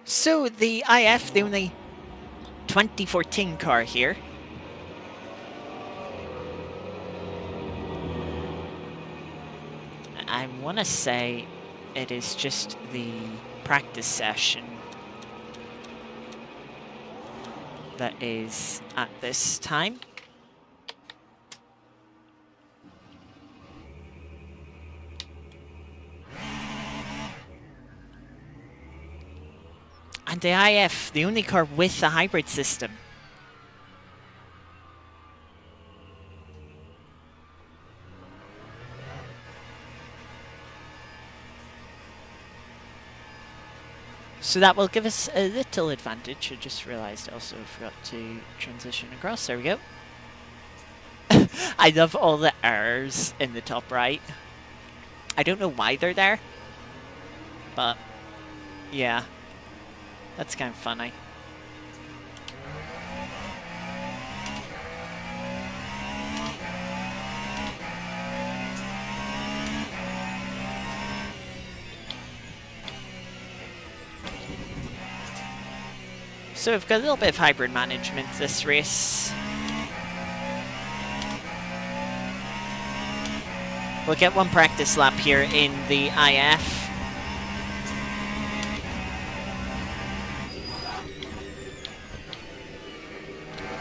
So the IF, the only 2014 car here. I want to say it is just the practice session that is at this time. And the IF, the only car with a hybrid system. So that will give us a little advantage. I just realised I also forgot to transition across. There we go. I love all the errors in the top right. I don't know why they're there, but yeah, that's kind of funny. So we've got a little bit of hybrid management this race. We'll get one practice lap here in the IF.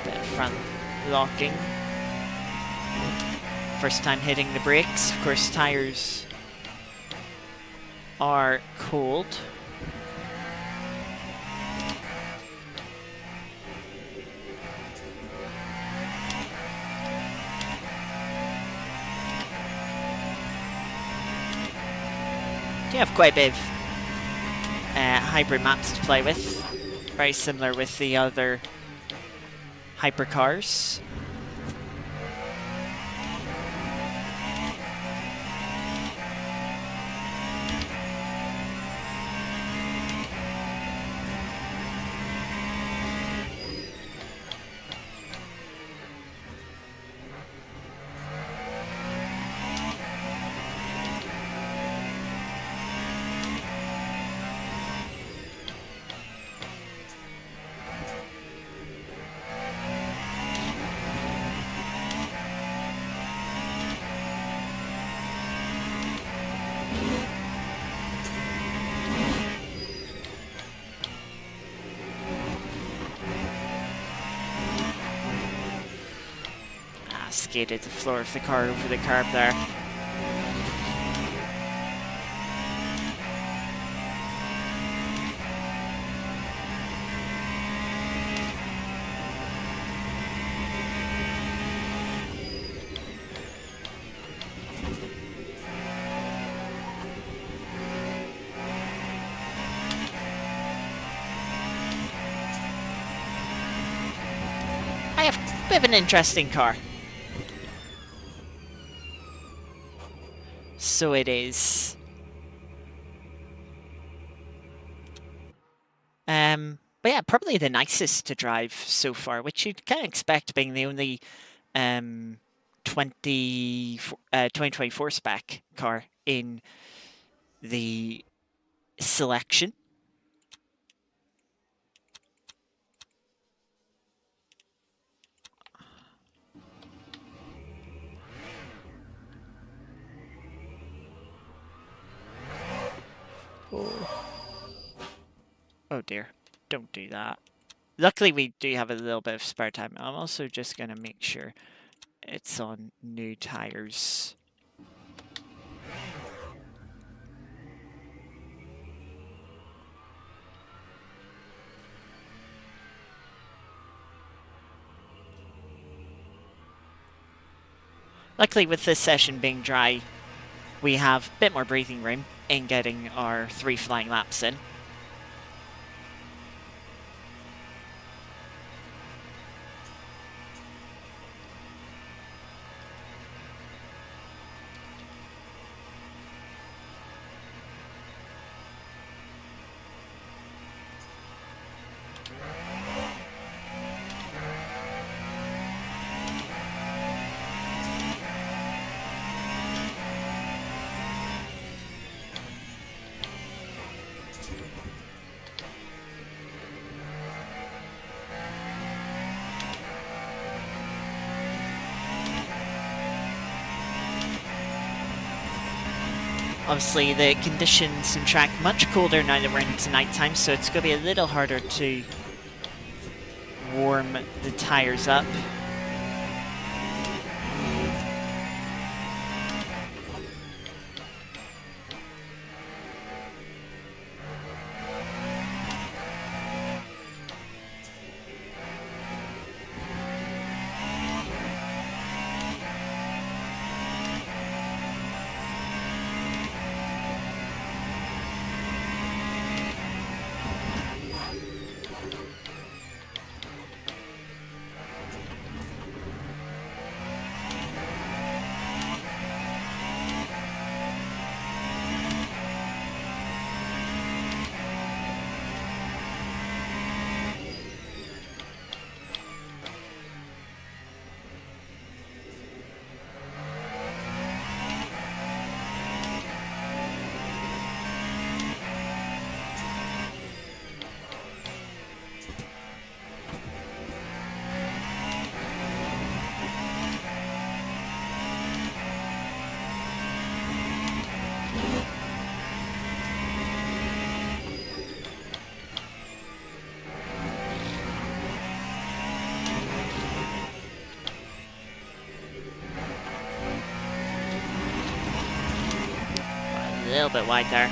Bit of front locking. First time hitting the brakes. Of course, tires are cold. You have quite a bit of hybrid maps to play with. Very similar with the other Hypercars. Skated the floor of the car over the curb there. I have a bit of an interesting car. So it is. But yeah, probably the nicest to drive so far, which you'd kind of expect being the only 2024 spec car in the selection. Oh dear, don't do that. Luckily, we do have a little bit of spare time. I'm also just going to make sure it's on new tires. Luckily, with this session being dry, we have a bit more breathing room in getting our 3 flying laps in. Obviously, the conditions in track much colder now that we're into nighttime, so it's going to be a little harder to warm the tires up. A little bit wide there.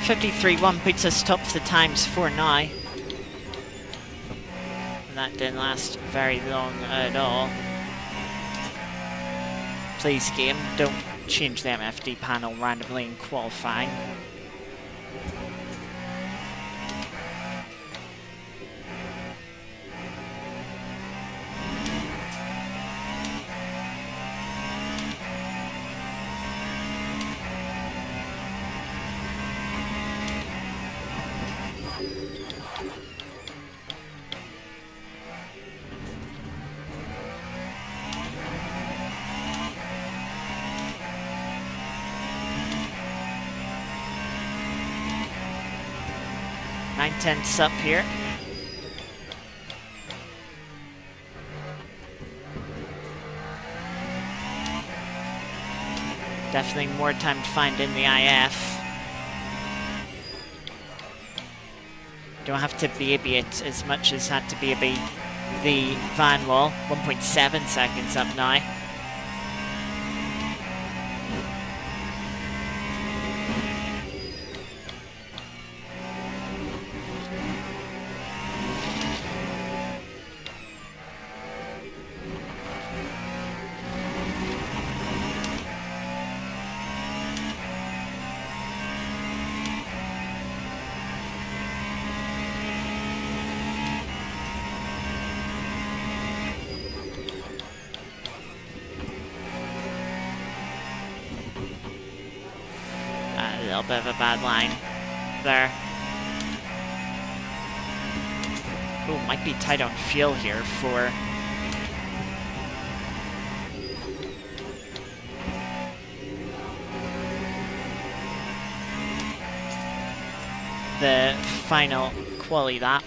.53.1 puts us top of the times for now. And that didn't last very long at all. Please, game, don't change the MFD panel randomly in qualifying. Tenths up here. Definitely more time to find in the IF. Don't have to baby it as much as had to baby the van wall. 1.7 seconds up now. little bit of a bad line there. Oh, might be tight on fuel here for the final quali lap.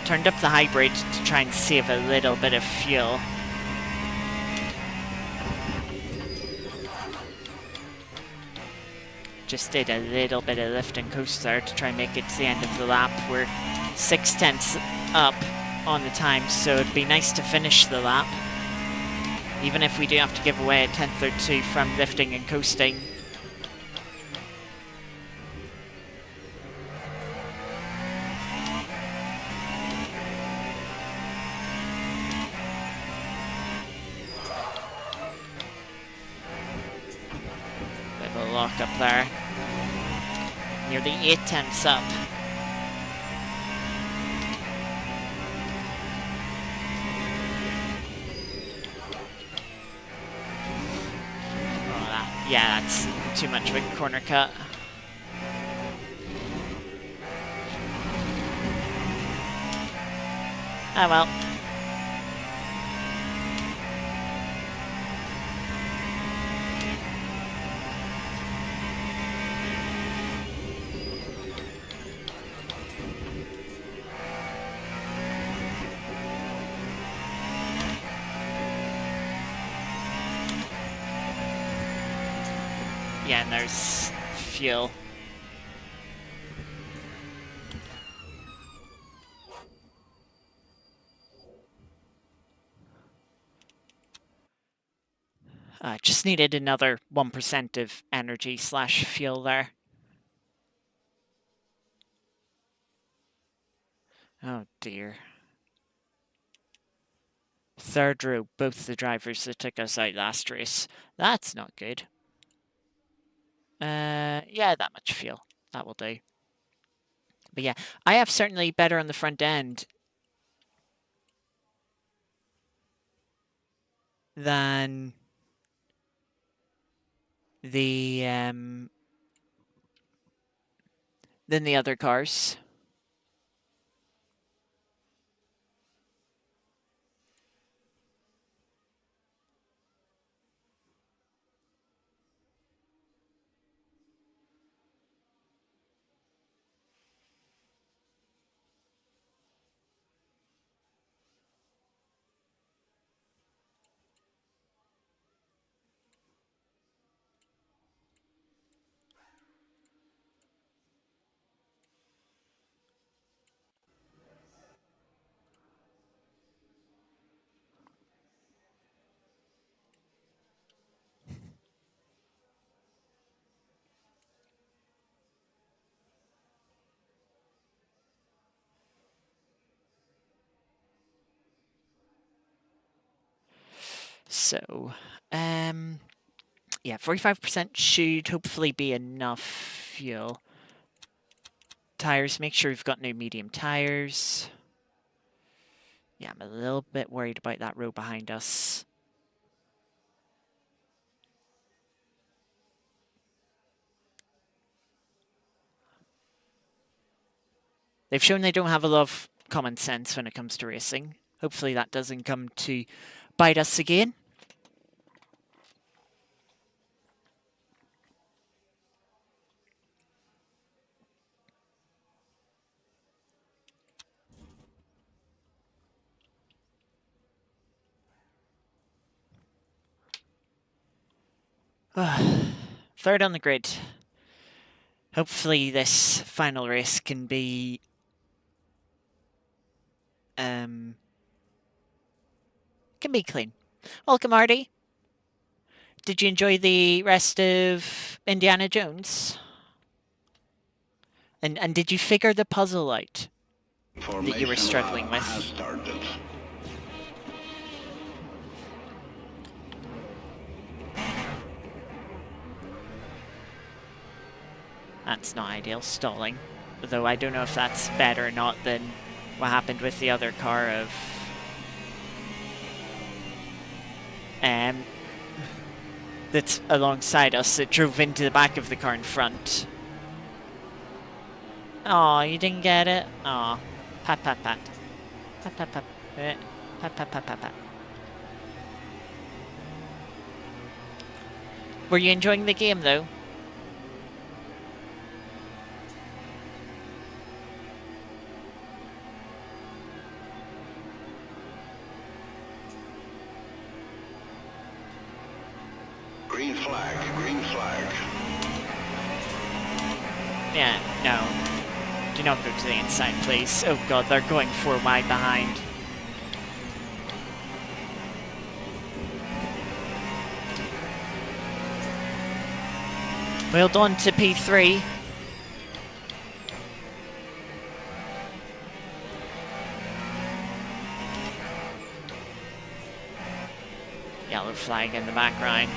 Turned up the hybrid to try and save a little bit of fuel. Just did a little bit of lift and coast there to try and make it to the end of the lap. We're 6/10 up on the time, so it'd be nice to finish the lap. Even if we do have to give away a 10th or two from lifting and coasting. Lock up there. Nearly 8/10 up. Oh, yeah, that's too much of a corner cut. Ah, well. Yeah, and there's fuel. Just needed another 1% of energy / fuel there. Oh dear. Third row, both the drivers that took us out last race. That's not good. Yeah, that much fuel. That will do. But yeah, I have certainly better on the front end than the other cars. So, yeah, 45% should hopefully be enough fuel. Tires, make sure we've got new medium tires. Yeah, I'm a little bit worried about that row behind us. They've shown they don't have a lot of common sense when it comes to racing. Hopefully that doesn't come to bite us again. Third on the grid. Hopefully this final race can be clean. Welcome, Marty. Did you enjoy the rest of Indiana Jones? And did you figure the puzzle out that you were struggling with? That's not ideal. Stalling. though I don't know if that's better or not than what happened with the other car of that's alongside us that drove into the back of the car in front. Oh, you didn't get it? Oh, pat pat pat. Pat pat pat. Pat pat pat pat pat. Were you enjoying the game though? Green flag, green flag. Yeah, no. Do not go to the inside, please. Oh god, they're going 4 wide behind. Well done to P3. Yellow flag in the background.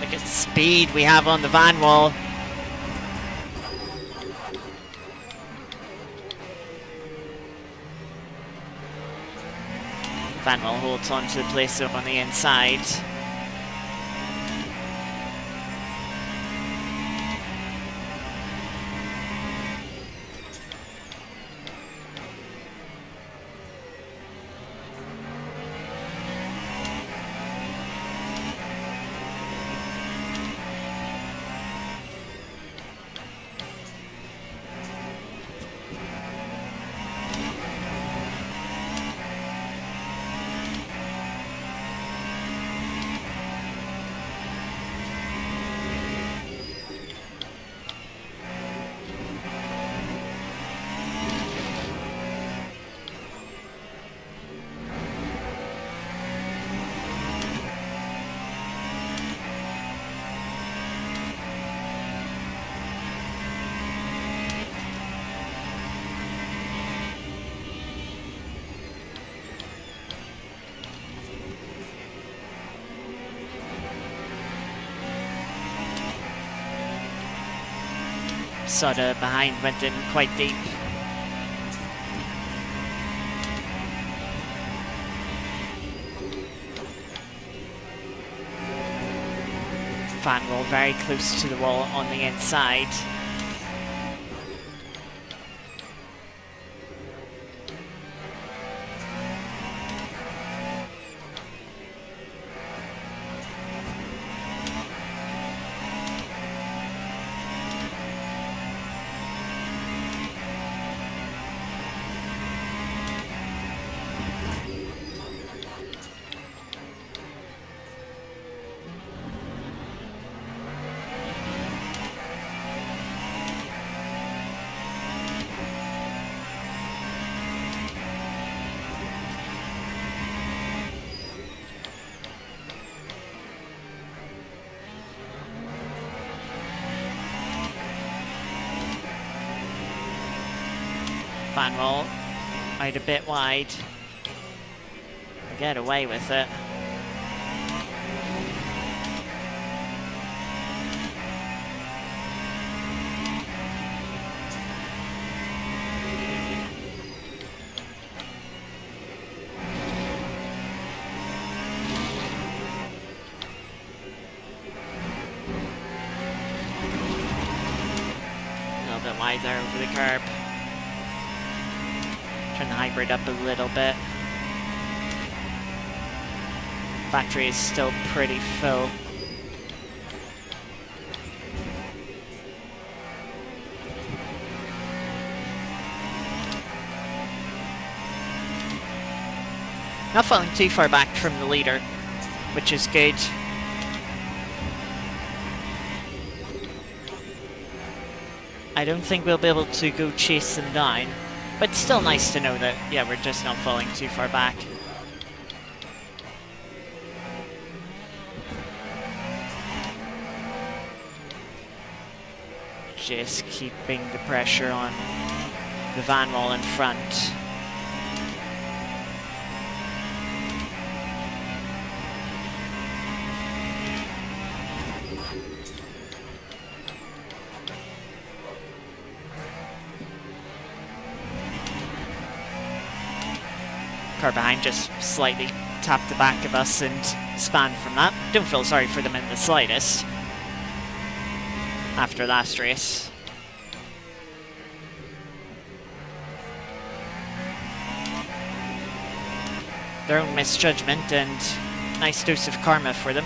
Look at the speed we have on the van wall. Van wall holds on to the place up on the inside. Soda behind went in quite deep. Van wall very close to the wall on the inside. Van wall out a bit wide. Get away with it. A little bit wide there over the curb. Turn the hybrid up a little bit. Battery is still pretty full. Not falling too far back from the leader, which is good. I don't think we'll be able to go chase them down. But it's still nice to know that, yeah, we're just not falling too far back. Just keeping the pressure on the van wall in front. car behind just slightly tapped the back of us and spanned from that. Don't feel sorry for them in the slightest after last race. Their own misjudgment and nice dose of karma for them.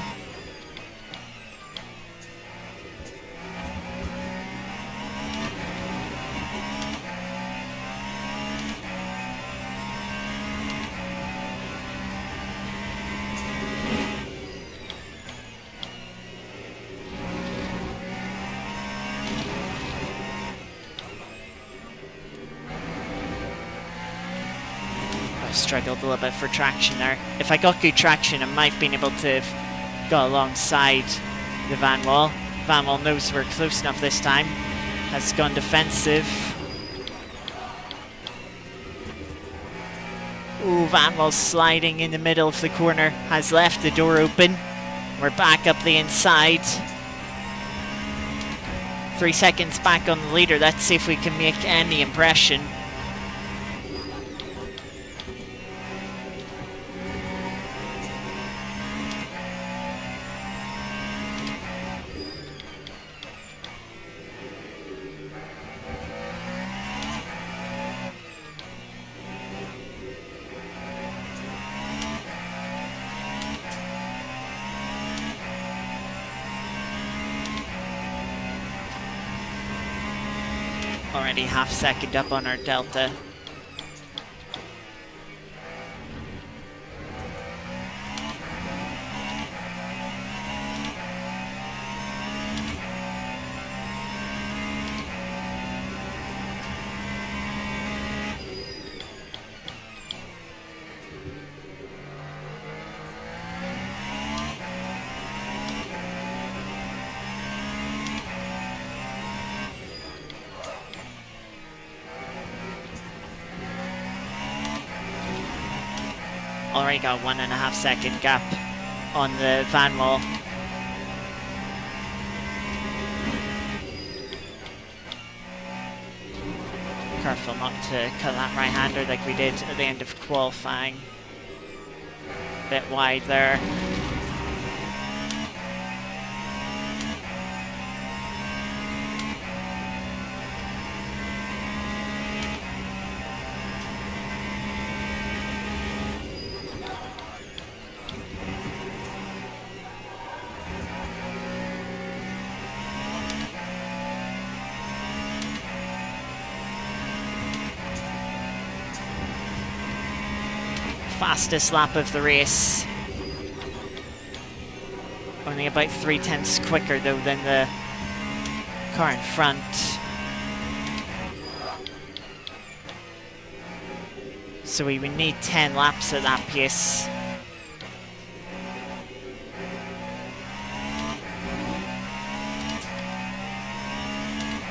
Struggled a little bit for traction there. If I got good traction, I might have been able to have got alongside the Van Wall. Van Wall knows we're close enough this time. Has gone defensive. Ooh, Van Wall's sliding in the middle of the corner. Has left the door open. We're back up the inside. 3 seconds back on the leader. Let's see if we can make any impression. Already half second up on our delta. Already got 1.5 second gap on the Van Wall. Careful not to cut that right-hander like we did at the end of qualifying. Bit wide there. Fastest lap of the race. Only about 0.3 quicker though than the car in front. So we would need 10 laps at that pace.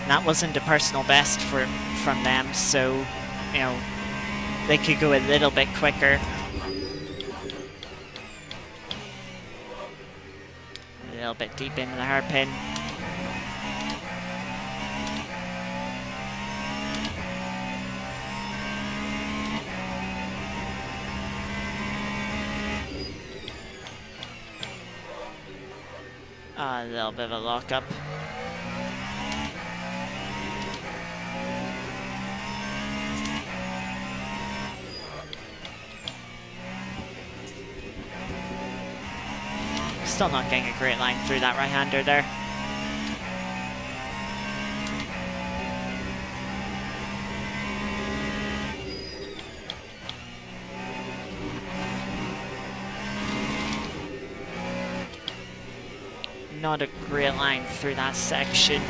And that wasn't a personal best from them, so you know they could go a little bit quicker. A little bit deep into the hairpin. A little bit of a lockup. Still not getting a great line through that right-hander there. Not a great line through that section.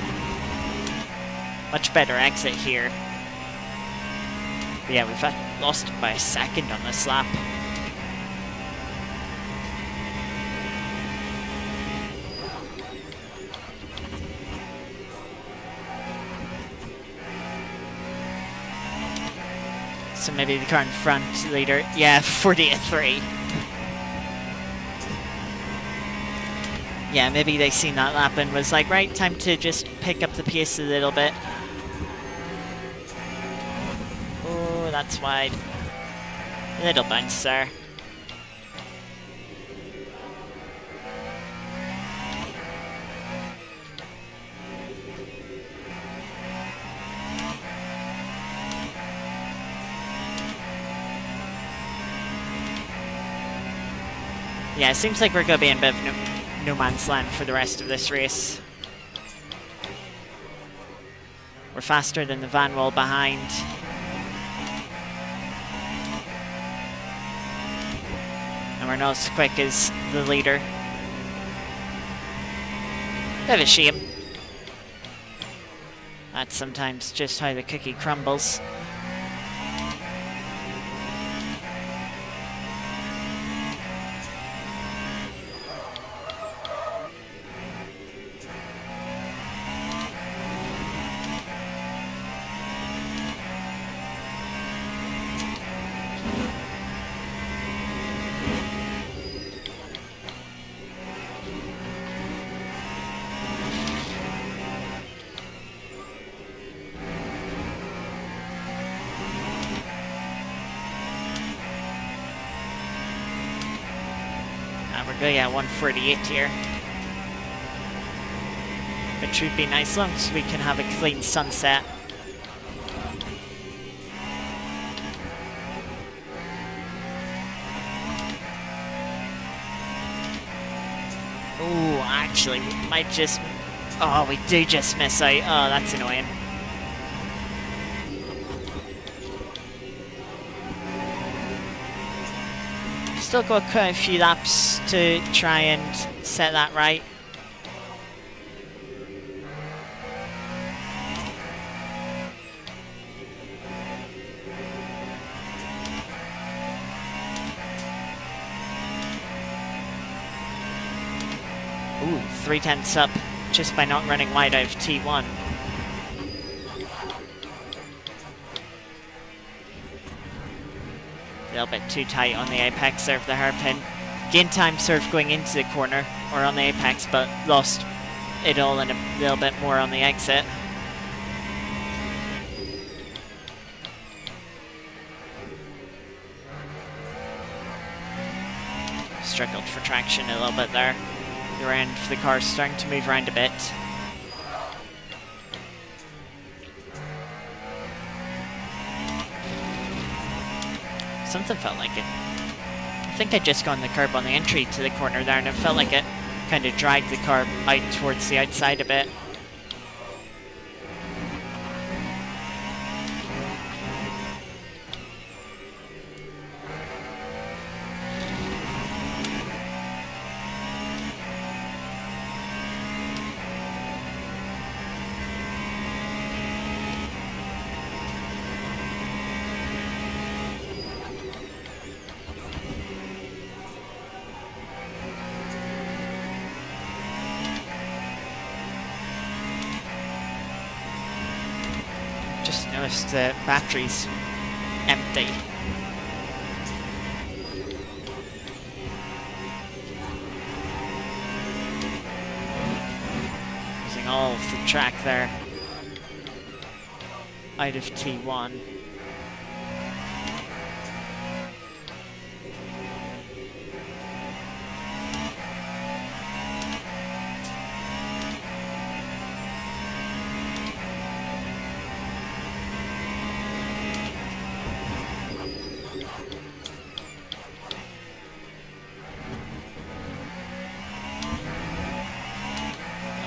Much better exit here. But yeah, we've lost by a second on this lap. So maybe the car in front later. Yeah, 48.3. Yeah, maybe they seen that lap and was like, right, time to just pick up the pace a little bit. Oh, that's wide. Little bounce there. Yeah, it seems like we're going to be in a bit of no man's land for the rest of this race. We're faster than the van wall behind. And we're not as quick as the leader. Bit of a shame. That's sometimes just how the cookie crumbles. We're going at 148 here. Which would be nice, as long as we can have a clean sunset. Oh, actually, we might just... Oh, we do just miss out. Oh, that's annoying. Still got quite a few laps to try and set that right. Ooh, 3/10 up just by not running wide out of T1. A little bit too tight on the apex there of the hairpin. Gained time sort of going into the corner or on the apex, but lost it all and a little bit more on the exit. Struggled for traction a little bit there. The rear end for the car starting to move around a bit. Something felt like it. I think I just got on the curb on the entry to the corner there, and it felt like it kind of dragged the car out towards the outside a bit. Just noticed the battery's empty. Using all of the track there out of T1.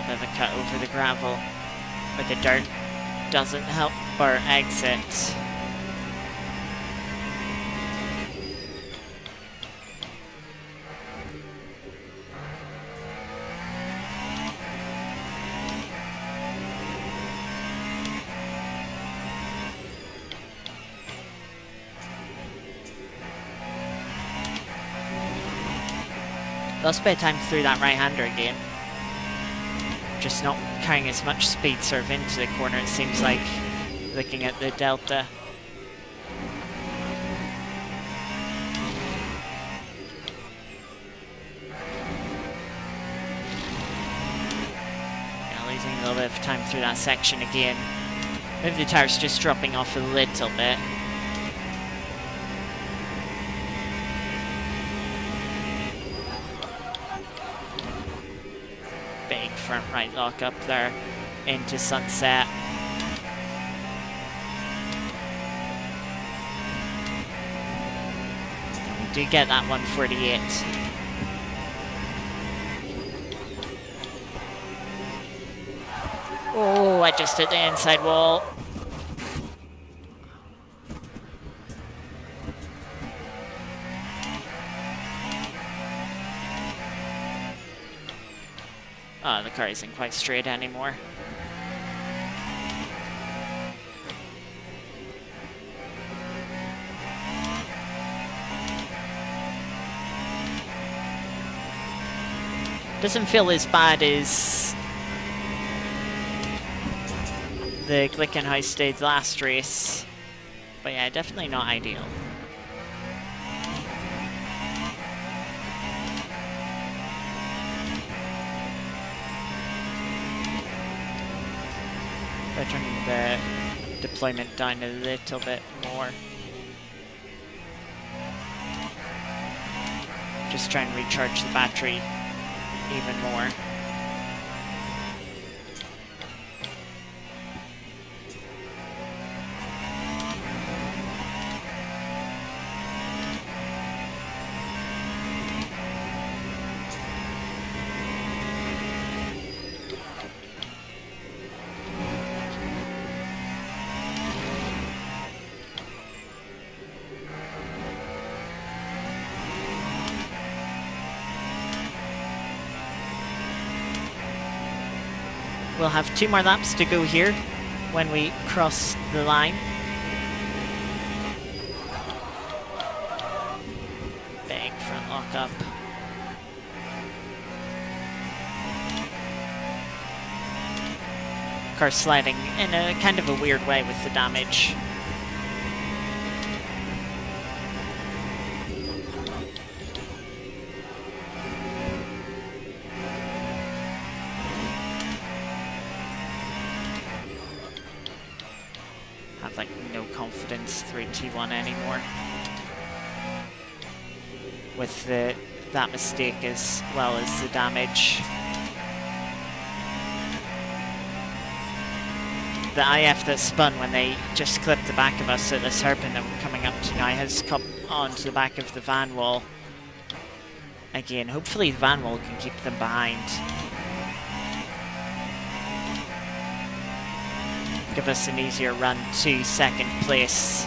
Of a cut over the gravel, but the dirt doesn't help our exit. Lost a bit of time through that right-hander again. Just not carrying as much speed sort of into the corner, it seems like, looking at the delta. Yeah, losing a little bit of time through that section again. Maybe the tire's just dropping off a little bit. front right lock up there into sunset. And we do get that 148. Oh, I just hit the inside wall. Oh, the car isn't quite straight anymore. Doesn't feel as bad as the Glickenhaus did last race. But yeah, definitely not ideal. By turning the deployment down a little bit more. Just try and recharge the battery even more. We'll have 2 more laps to go here when we cross the line. Bang, front lock up. Car sliding in a kind of a weird way with the damage. Have like no confidence through T1 anymore. With that mistake as well as the damage. The IF that spun when they just clipped the back of us at this hairpin that we're coming up to now has come onto the back of the van wall. Again, hopefully the van wall can keep them behind. Give us an easier run to second place.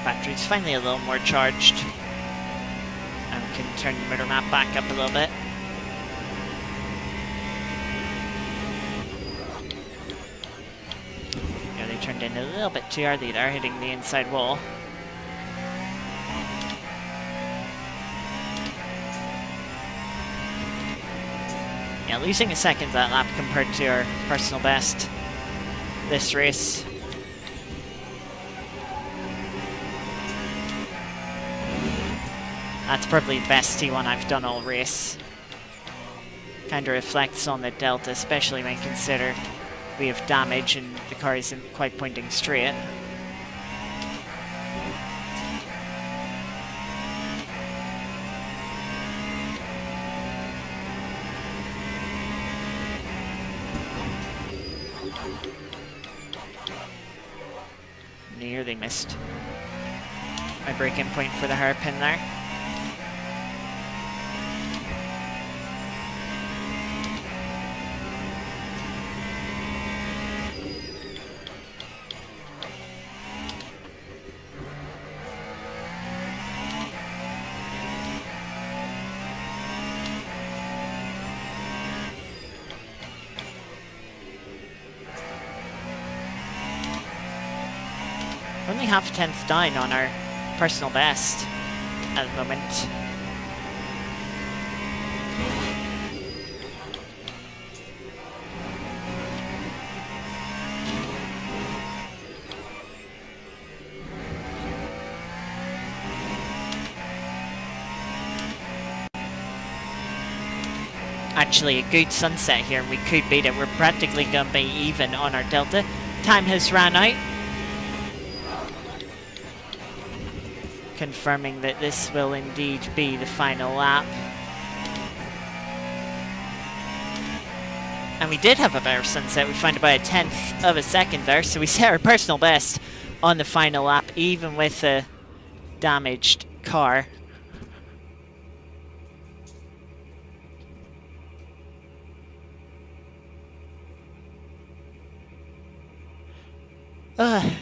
Battery's finally a little more charged. And we can turn the mirror map back up a little bit. Yeah, they turned in a little bit too early there, hitting the inside wall. Yeah, losing a second that lap compared to our personal best this race. That's probably the best T1 I've done all race. Kinda reflects on the delta, especially when consider we have damage and the car isn't quite pointing straight. Nearly missed my break-in point for the hairpin there. Only half a tenth down on our personal best at the moment. Actually, a good sunset here, and we could beat it. We're practically going to be even on our delta. Time has ran out. Confirming that this will indeed be the final lap. And we did have a better sunset. We found about a tenth of a second there, so we set our personal best on the final lap, even with a damaged car.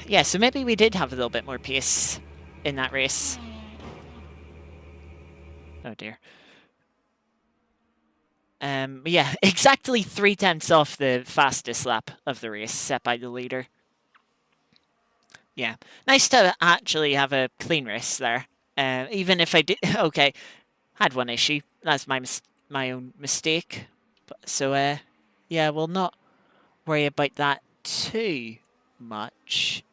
Yeah, so maybe we did have a little bit more pace in that race. Oh dear. Yeah, exactly 3 tenths off the fastest lap of the race set by the leader. Yeah, nice to actually have a clean race there. Even if I did, okay, had one issue. That's my own mistake. So yeah, we'll not worry about that too much.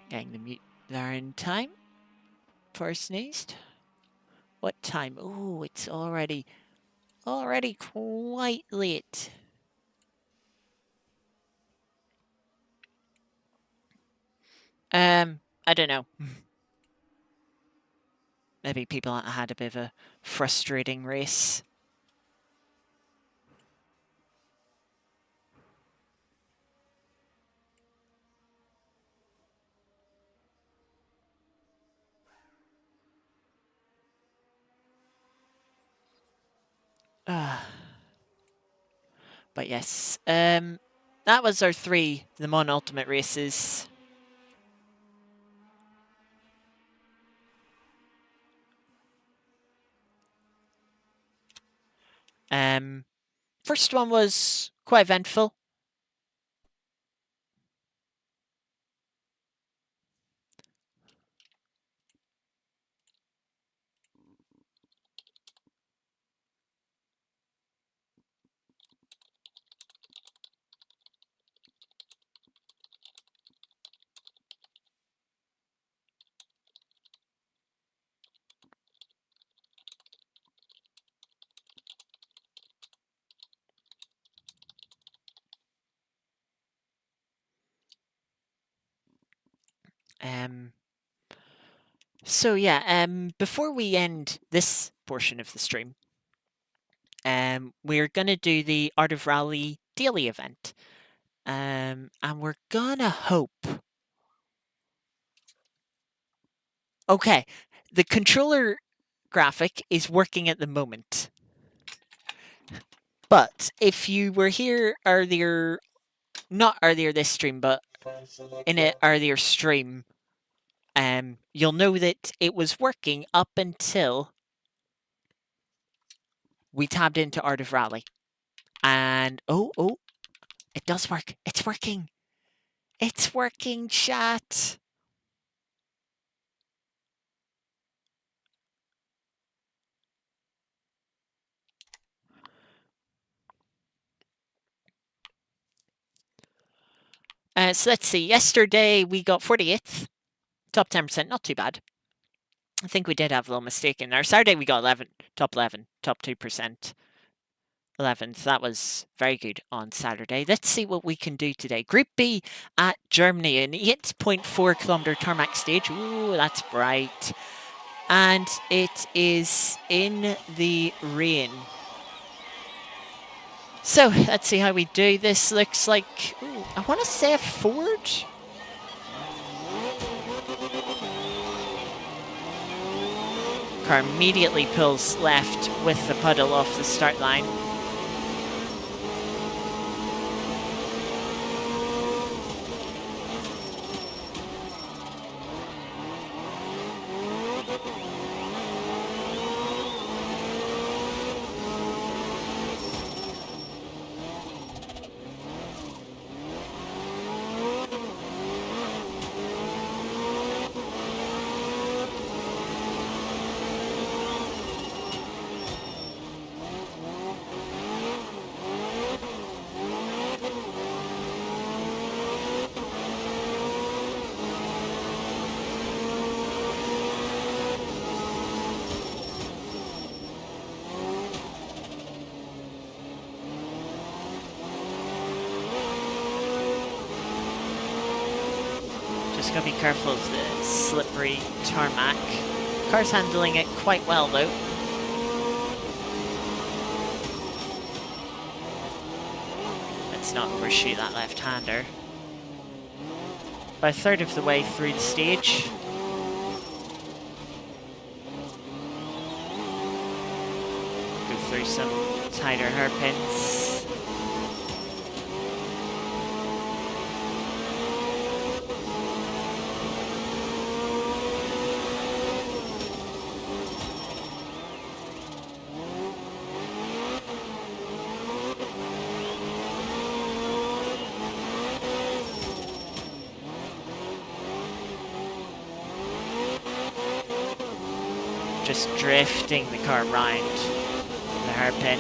Getting the mute there in time for sneezed. What time? Oh, it's already quite late. I don't know. Maybe people had a bit of a frustrating race. But yes, that was our 3 Le Mans Ultimate races. First one was quite eventful. So yeah, before we end this portion of the stream, we're gonna do the Art of Rally daily event, and we're gonna hope. Okay, the controller graphic is working at the moment, but if you were here earlier, not earlier this stream, but in an earlier stream, you'll know that it was working up until we tabbed into Art of Rally. And oh, it does work. It's working. It's working, chat. So let's see. Yesterday we got 48th, top 10%, not too bad. I think we did have a little mistake in there. Saturday we got 11, top 2%. 11th. That was very good on Saturday. Let's see what we can do today. Group B at Germany, an 8.4 kilometer tarmac stage. Ooh, that's bright. And it is in the rain. So let's see how we do. This looks like, ooh, I want to say a Ford. Car immediately pulls left with the puddle off the start line. Gotta be careful of the slippery tarmac. Car's handling it quite well though. Let's not overshoot that left-hander. About a third of the way through the stage. Go through some tighter hairpins. Just drifting the car round the hairpin.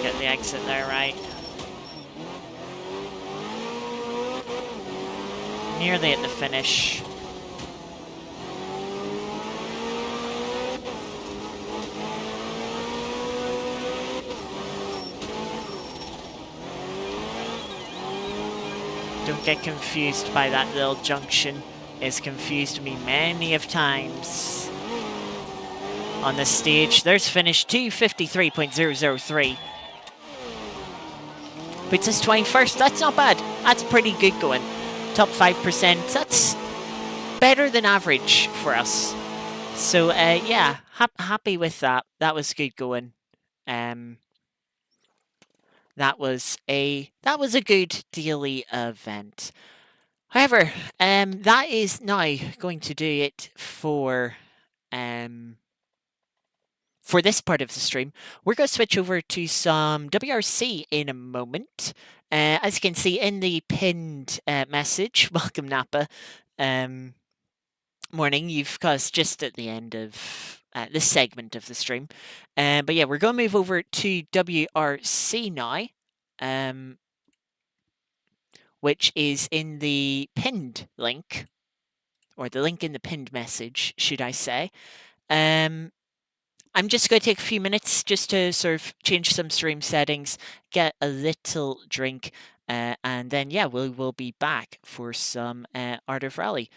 Get the exit there right. Nearly at the finish. Don't get confused by that little junction. It's confused me many of times. On the stage, there's finish 253.003. Puts us 21st, that's not bad. That's pretty good going. Top 5%, that's better than average for us. So yeah, happy with that. That was good going. That was a good daily event. However, that is now going to do it for this part of the stream. We're going to switch over to some WRC in a moment. As you can see in the pinned message, welcome Napa. Morning, you've got us just at the end of this segment of the stream. But yeah, we're going to move over to WRC now, which is in the pinned link, or the link in the pinned message, should I say. I'm just going to take a few minutes just to sort of change some stream settings, get a little drink, and then, yeah, we will be back for some Art of Rally.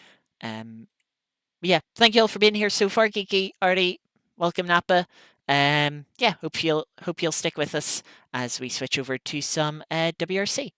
Yeah, thank you all for being here so far, Geeky, Artie, welcome Napa. Yeah, hope you'll stick with us as we switch over to some WRC.